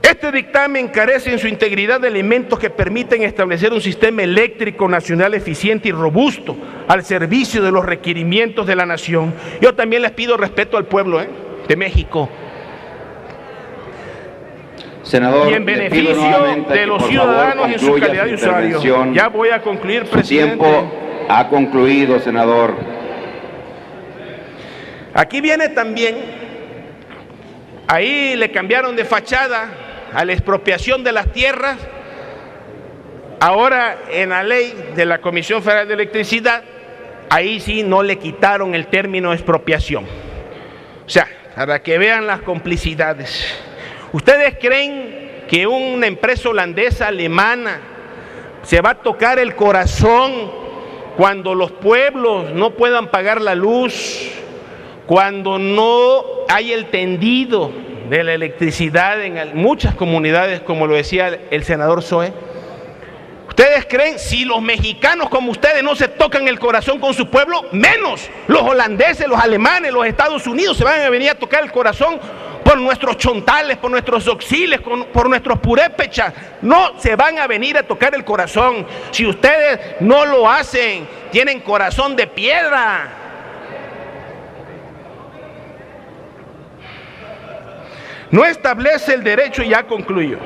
Este dictamen carece en su integridad de elementos que permiten establecer un sistema eléctrico nacional eficiente y robusto al servicio de los requerimientos de la nación. Yo también les pido respeto al pueblo de México. Senador, y en beneficio de los ciudadanos en su calidad de usuarios. Ya voy a concluir, presidente. Su tiempo ha concluido, senador. Aquí viene también, ahí le cambiaron de fachada a la expropiación de las tierras. Ahora en la ley de la Comisión Federal de Electricidad ahí sí no le quitaron el término expropiación. O sea, para que vean las complicidades. ¿Ustedes creen que una empresa holandesa, alemana, se va a tocar el corazón cuando los pueblos no puedan pagar la luz, cuando no hay el tendido de la electricidad en muchas comunidades, como lo decía el senador Zoe? ¿Ustedes creen, si los mexicanos como ustedes no se tocan el corazón con su pueblo, menos los holandeses, los alemanes, los Estados Unidos se van a venir a tocar el corazón por nuestros chontales, por nuestros oxiles, por nuestros purépechas? No se van a venir a tocar el corazón. Si ustedes no lo hacen, tienen corazón de piedra. No establece el derecho, y ya concluyo,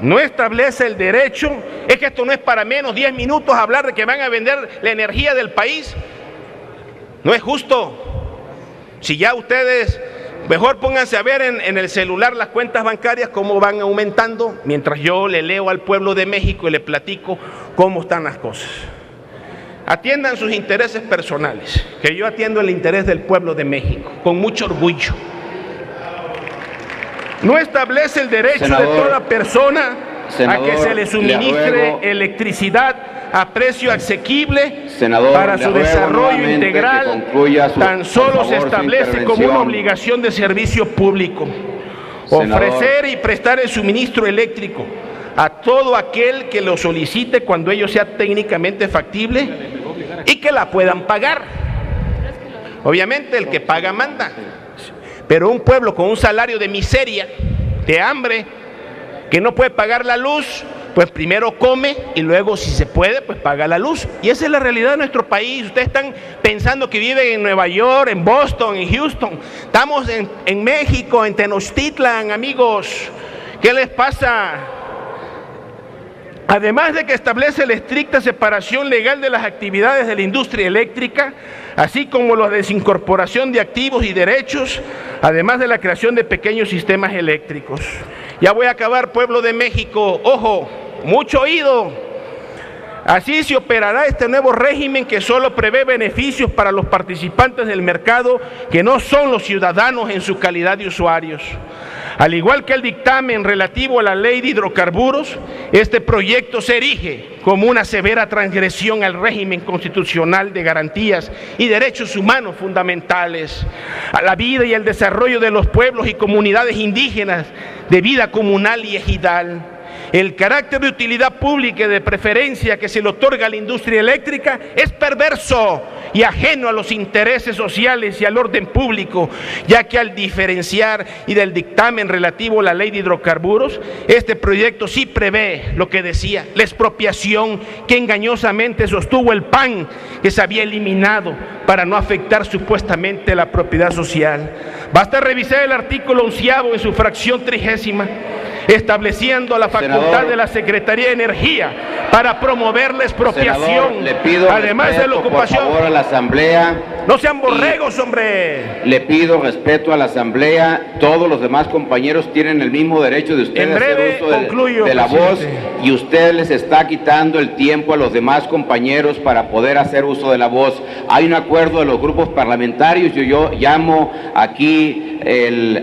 no establece el derecho. Es que esto no es para menos 10 minutos hablar de que van a vender la energía del país. No es justo. Si ya ustedes, mejor pónganse a ver en el celular las cuentas bancarias cómo van aumentando, mientras yo le leo al pueblo de México y le platico cómo están las cosas. Atiendan sus intereses personales, que yo atiendo el interés del pueblo de México, con mucho orgullo. No establece el derecho de toda persona a que se le suministre electricidad a precio asequible para su desarrollo integral. Tan solo se establece como una obligación de servicio público ofrecer y prestar el suministro eléctrico a todo aquel que lo solicite cuando ello sea técnicamente factible y que la puedan pagar. Obviamente el que paga manda. Pero un pueblo con un salario de miseria, de hambre, que no puede pagar la luz, pues primero come y luego, si se puede, pues paga la luz. Y esa es la realidad de nuestro país. Ustedes están pensando que viven en Nueva York, en Boston, en Houston. Estamos en México, en Tenochtitlan, amigos. ¿Qué les pasa? Además de que establece la estricta separación legal de las actividades de la industria eléctrica, así como la desincorporación de activos y derechos, además de la creación de pequeños sistemas eléctricos. Ya voy a acabar, pueblo de México. Ojo, mucho oído. Así se operará este nuevo régimen que solo prevé beneficios para los participantes del mercado que no son los ciudadanos en su calidad de usuarios. Al igual que el dictamen relativo a la ley de hidrocarburos, este proyecto se erige como una severa transgresión al régimen constitucional de garantías y derechos humanos fundamentales, a la vida y el desarrollo de los pueblos y comunidades indígenas de vida comunal y ejidal. El carácter de utilidad pública y de preferencia que se le otorga a la industria eléctrica es perverso y ajeno a los intereses sociales y al orden público, ya que al diferenciar y del dictamen relativo a la ley de hidrocarburos, este proyecto sí prevé lo que decía, la expropiación que engañosamente sostuvo el PAN, que se había eliminado para no afectar supuestamente la propiedad social. Basta revisar el artículo 11º en su fracción 30ª, estableciendo la facultad de la Secretaría de Energía para promover la expropiación, senador, le pido además de la ocupación. Por favor, a la Asamblea. No sean borregos, hombre. Le pido respeto a la Asamblea. Todos los demás compañeros tienen el mismo derecho de ustedes en breve, hacer uso concluyo, de la voz, presidente. y usted les está quitando el tiempo a los demás compañeros para poder hacer uso de la voz. Hay un acuerdo de los grupos parlamentarios y yo llamo aquí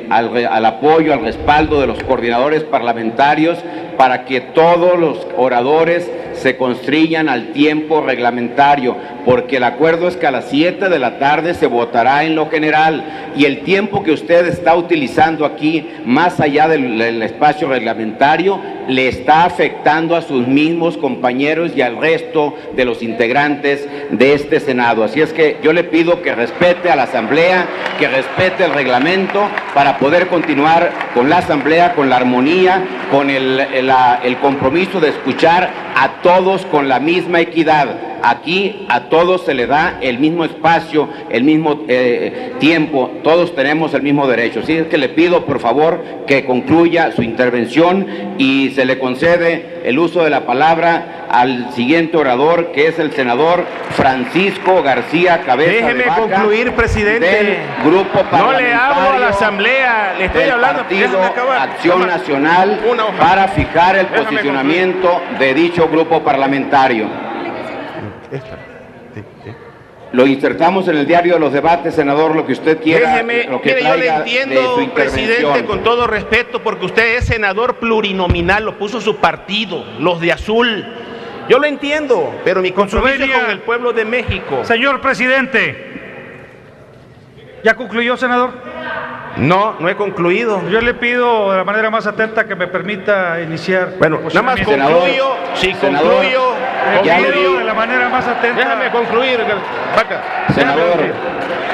al apoyo, al respaldo de los coordinadores parlamentarios para que todos los oradores se constriñan al tiempo reglamentario, porque el acuerdo es que a las 7 de la tarde se votará en lo general y el tiempo que usted está utilizando aquí, más allá del espacio reglamentario, le está afectando a sus mismos compañeros y al resto de los integrantes de este Senado. Así es que yo le pido que respete a la Asamblea, que respete el reglamento para poder continuar con la Asamblea, con la armonía, con el compromiso de escuchar a todos con la misma equidad. Aquí a todos se le da el mismo espacio, el mismo tiempo, todos tenemos el mismo derecho. Así es que le pido por favor que concluya su intervención y se le concede el uso de la palabra al siguiente orador, que es el senador Francisco García Cabeza Déjeme de Vaca, concluir, presidente. del grupo No le hablo a la parlamentario Asamblea, le estoy del hablando. Partido Déjame acabar. Acción Nacional Una hoja. para fijar el Déjame posicionamiento de dicho grupo parlamentario. Lo insertamos en el diario de los debates, senador, lo que usted quiera. Déjeme, lo que mire, yo le traiga de su entiendo, intervención. presidente, con todo respeto, porque usted es senador plurinominal, lo puso su partido, los de azul. Yo lo entiendo, pero mi compromiso es con el pueblo de México. Señor presidente, ¿ya concluyó, senador? No, no he concluido. Yo le pido de la manera más atenta que me permita iniciar. Bueno, nada más concluyo, si concluyo, le pido de la manera más atenta. Déjame concluir, Vaca. Senador.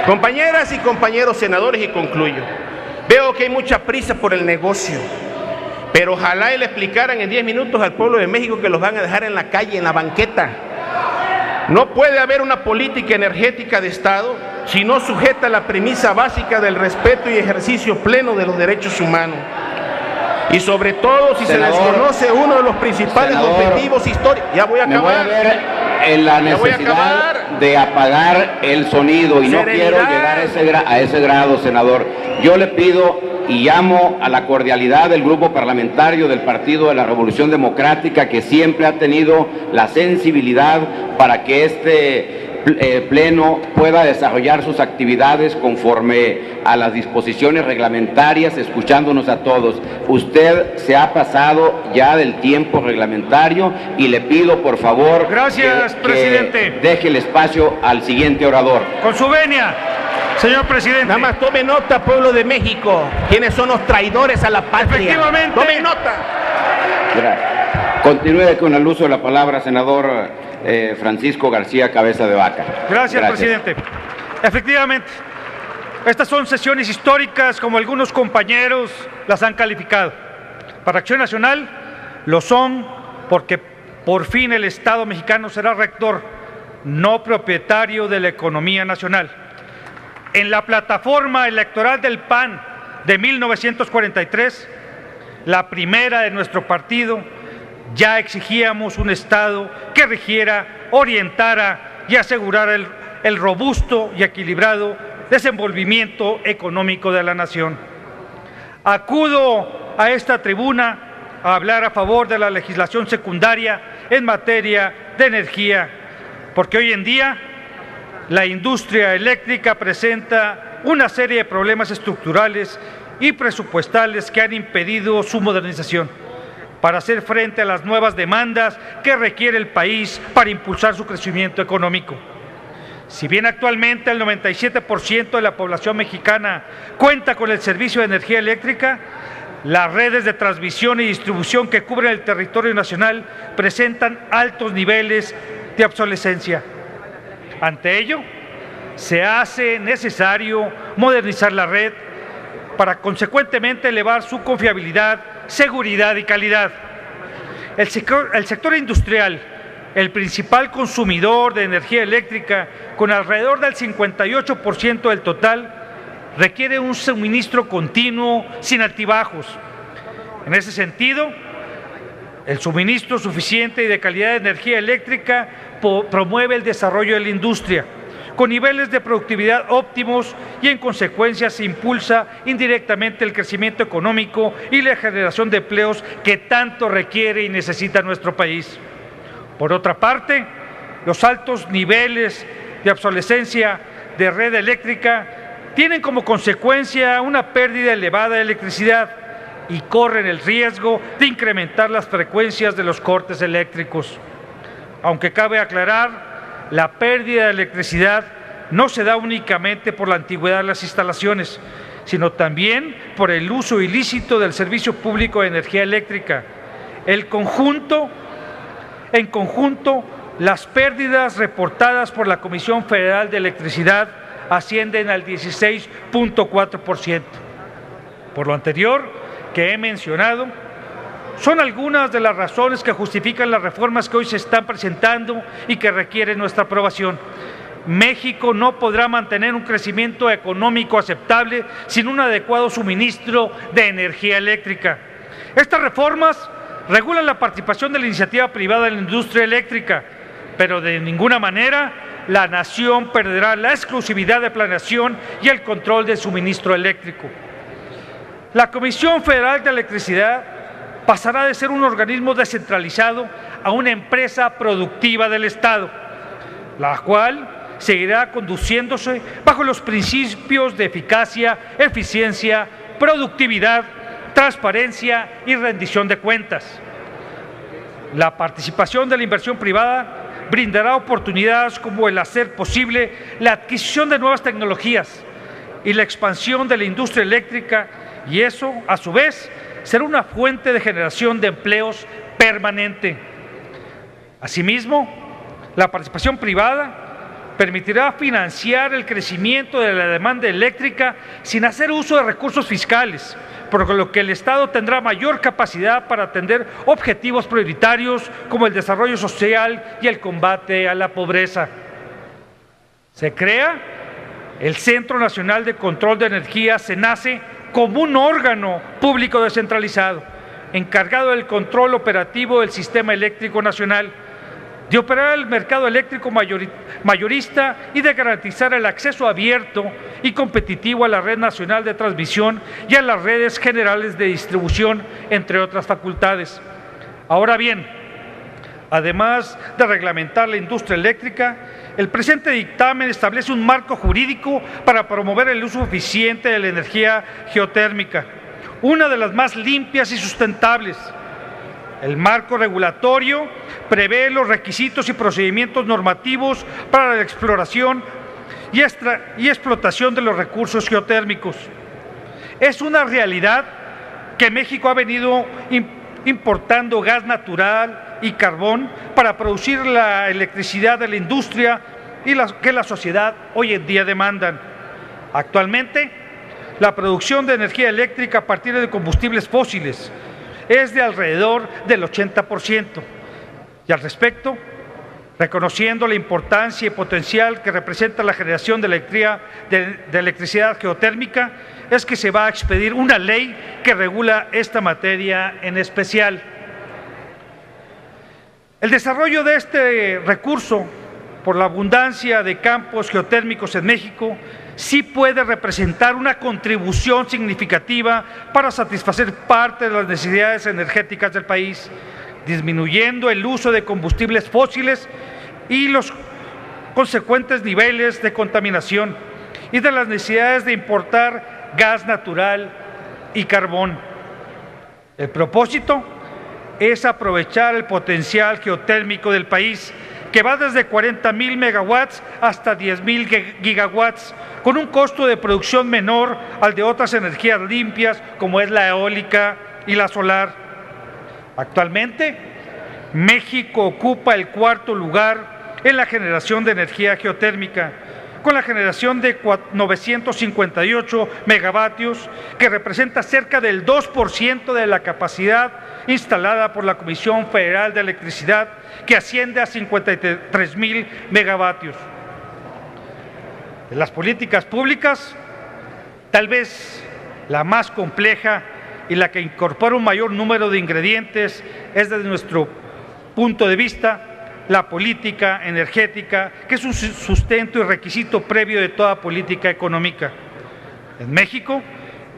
Compañeras y compañeros senadores, y concluyo. Veo que hay mucha prisa por el negocio, pero ojalá y le explicaran en 10 minutos al pueblo de México que los van a dejar en la calle, en la banqueta. No puede haber una política energética de Estado si no sujeta la premisa básica del respeto y ejercicio pleno de los derechos humanos. Y sobre todo si Senador, se desconoce uno de los principales objetivos históricos. Ya voy a acabar. Me voy a ver en la necesidad de apagar el sonido y no quiero llegar a ese grado, senador. Yo le pido y llamo a la cordialidad del grupo parlamentario del Partido de la Revolución Democrática, que siempre ha tenido la sensibilidad para que este Pleno pueda desarrollar sus actividades conforme a las disposiciones reglamentarias, escuchándonos a todos. Usted se ha pasado ya del tiempo reglamentario y le pido, por favor, gracias, presidente, que deje el espacio al siguiente orador. Con su venia, señor presidente. Nada más tome nota, pueblo de México, quiénes son los traidores a la patria. Efectivamente. Tome nota. Gracias. Continúe con el uso de la palabra, senador Francisco García Cabeza de Vaca. Gracias, presidente. Efectivamente, estas son sesiones históricas, como algunos compañeros las han calificado. Para Acción Nacional lo son porque por fin el Estado mexicano será rector, no propietario de la economía nacional. En la plataforma electoral del PAN de 1943, la primera de nuestro partido, ya exigíamos un Estado que rigiera, orientara y asegurara el robusto y equilibrado desenvolvimiento económico de la nación. Acudo a esta tribuna a hablar a favor de la legislación secundaria en materia de energía, porque hoy en día la industria eléctrica presenta una serie de problemas estructurales y presupuestales que han impedido su modernización para hacer frente a las nuevas demandas que requiere el país para impulsar su crecimiento económico. Si bien actualmente el 97% de la población mexicana cuenta con el servicio de energía eléctrica, las redes de transmisión y distribución que cubren el territorio nacional presentan altos niveles de obsolescencia. Ante ello, se hace necesario modernizar la red para consecuentemente elevar su confiabilidad, seguridad y calidad. El sector industrial, el principal consumidor de energía eléctrica, con alrededor del 58% del total, requiere un suministro continuo sin altibajos. En ese sentido, el suministro suficiente y de calidad de energía eléctrica promueve el desarrollo de la industria, con niveles de productividad óptimos, y en consecuencia se impulsa indirectamente el crecimiento económico y la generación de empleos que tanto requiere y necesita nuestro país. Por otra parte, los altos niveles de obsolescencia de red eléctrica tienen como consecuencia una pérdida elevada de electricidad y corren el riesgo de incrementar las frecuencias de los cortes eléctricos. Aunque cabe aclarar, la pérdida de electricidad no se da únicamente por la antigüedad de las instalaciones, sino también por el uso ilícito del servicio público de energía eléctrica. En conjunto, las pérdidas reportadas por la Comisión Federal de Electricidad ascienden al 16.4%. Por lo anterior que he mencionado, son algunas de las razones que justifican las reformas que hoy se están presentando y que requieren nuestra aprobación. México no podrá mantener un crecimiento económico aceptable sin un adecuado suministro de energía eléctrica. Estas reformas regulan la participación de la iniciativa privada en la industria eléctrica, pero de ninguna manera la nación perderá la exclusividad de planeación y el control del suministro eléctrico. La Comisión Federal de Electricidad pasará de ser un organismo descentralizado a una empresa productiva del Estado, la cual seguirá conduciéndose bajo los principios de eficacia, eficiencia, productividad, transparencia y rendición de cuentas. La participación de la inversión privada brindará oportunidades como el hacer posible la adquisición de nuevas tecnologías y la expansión de la industria eléctrica, y eso, a su vez, será una fuente de generación de empleos permanente. Asimismo, la participación privada permitirá financiar el crecimiento de la demanda eléctrica sin hacer uso de recursos fiscales, por lo que el Estado tendrá mayor capacidad para atender objetivos prioritarios como el desarrollo social y el combate a la pobreza. Se crea el Centro Nacional de Control de Energía, CENACE, como un órgano público descentralizado, encargado del control operativo del sistema eléctrico nacional, de operar el mercado eléctrico mayorista y de garantizar el acceso abierto y competitivo a la red nacional de transmisión y a las redes generales de distribución, entre otras facultades. Ahora bien, además de reglamentar la industria eléctrica, el presente dictamen establece un marco jurídico para promover el uso eficiente de la energía geotérmica, una de las más limpias y sustentables. El marco regulatorio prevé los requisitos y procedimientos normativos para la exploración y explotación de los recursos geotérmicos. Es una realidad que México ha venido importando gas natural y carbón para producir la electricidad de la industria y que la sociedad hoy en día demandan. Actualmente, la producción de energía eléctrica a partir de combustibles fósiles es de alrededor del 80%. Y al respecto, reconociendo la importancia y potencial que representa la generación de electricidad geotérmica, es que se va a expedir una ley que regula esta materia en especial. El desarrollo de este recurso, por la abundancia de campos geotérmicos en México, sí puede representar una contribución significativa para satisfacer parte de las necesidades energéticas del país, disminuyendo el uso de combustibles fósiles y los consecuentes niveles de contaminación, y de las necesidades de importar gas natural y carbón. El propósito es aprovechar el potencial geotérmico del país, que va desde 40,000 megawatts hasta 10,000 gigawatts, con un costo de producción menor al de otras energías limpias, como es la eólica y la solar. Actualmente, México ocupa el cuarto lugar en la generación de energía geotérmica, con la generación de 958 megavatios, que representa cerca del 2% de la capacidad instalada por la Comisión Federal de Electricidad, que asciende a 53,000 megavatios. En las políticas públicas, tal vez la más compleja y la que incorpora un mayor número de ingredientes es, desde nuestro punto de vista, la política energética, que es un sustento y requisito previo de toda política económica. En México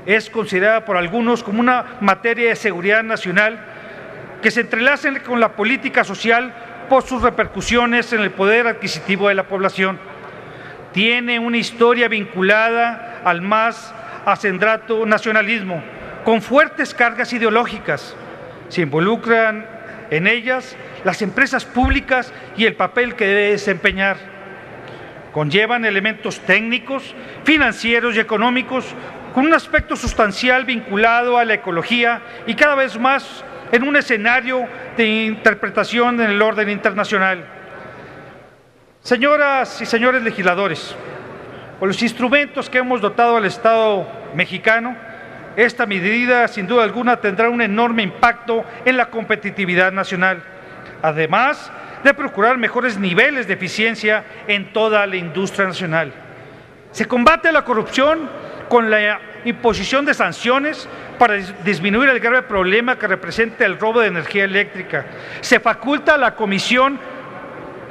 es considerada por algunos como una materia de seguridad nacional que se entrelaza con la política social por sus repercusiones en el poder adquisitivo de la población. Tiene una historia vinculada al más acendrado nacionalismo, con fuertes cargas ideológicas. Se involucran en ellas las empresas públicas y el papel que debe desempeñar. Conllevan elementos técnicos, financieros y económicos, con un aspecto sustancial vinculado a la ecología y cada vez más en un escenario de interpretación en el orden internacional. Señoras y señores legisladores, con los instrumentos que hemos dotado al Estado mexicano, esta medida sin duda alguna tendrá un enorme impacto en la competitividad nacional, además de procurar mejores niveles de eficiencia en toda la industria nacional. Se combate la corrupción con la imposición de sanciones para disminuir el grave problema que representa el robo de energía eléctrica. Se faculta a la Comisión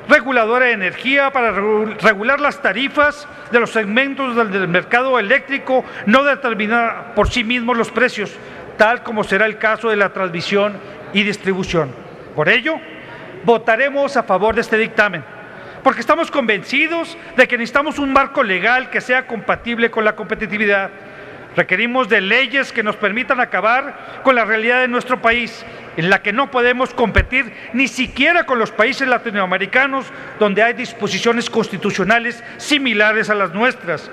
Reguladora de Energía para regular las tarifas de los segmentos del mercado eléctrico, no determinar por sí mismos los precios, tal como será el caso de la transmisión y distribución. Por ello, votaremos a favor de este dictamen, porque estamos convencidos de que necesitamos un marco legal que sea compatible con la competitividad. Requerimos de leyes que nos permitan acabar con la realidad de nuestro país, en la que no podemos competir ni siquiera con los países latinoamericanos, donde hay disposiciones constitucionales similares a las nuestras,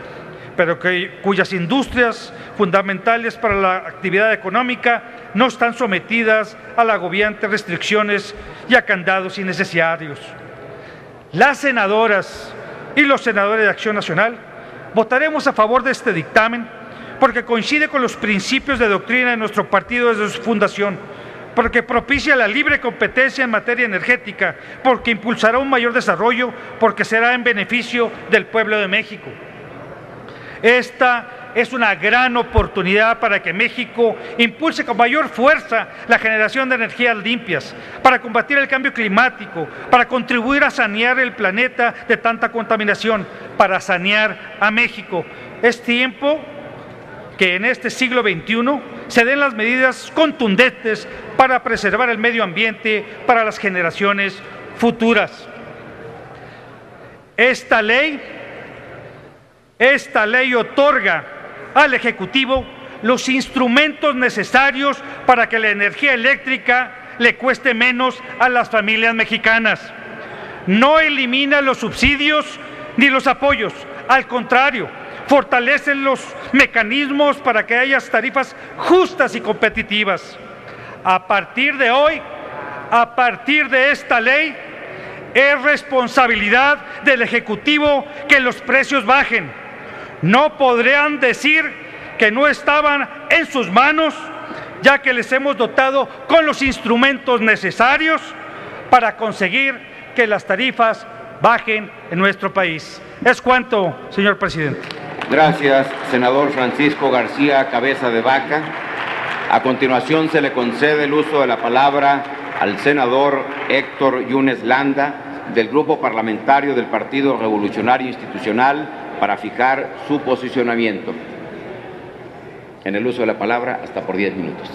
pero cuyas industrias fundamentales para la actividad económica no están sometidas a las agobiantes restricciones y a candados innecesarios. Las senadoras y los senadores de Acción Nacional votaremos a favor de este dictamen porque coincide con los principios de doctrina de nuestro partido desde su fundación, porque propicia la libre competencia en materia energética, porque impulsará un mayor desarrollo, porque será en beneficio del pueblo de México. Esta es una gran oportunidad para que México impulse con mayor fuerza la generación de energías limpias, para combatir el cambio climático, para contribuir a sanear el planeta de tanta contaminación, para sanear a México. Es tiempo que en este siglo XXI se den las medidas contundentes para preservar el medio ambiente para las generaciones futuras. Esta ley otorga al Ejecutivo los instrumentos necesarios para que la energía eléctrica le cueste menos a las familias mexicanas. No elimina los subsidios ni los apoyos, al contrario, fortalecen los mecanismos para que haya tarifas justas y competitivas. A partir de hoy, a partir de esta ley, es responsabilidad del Ejecutivo que los precios bajen. No podrán decir que no estaban en sus manos, ya que les hemos dotado con los instrumentos necesarios para conseguir que las tarifas bajen en nuestro país. Es cuanto, señor presidente. Gracias, senador Francisco García Cabeza de Vaca. A continuación se le concede el uso de la palabra al senador Héctor Yunes Landa, del Grupo Parlamentario del Partido Revolucionario Institucional, para fijar su posicionamiento. En el uso de la palabra, hasta por 10 minutos.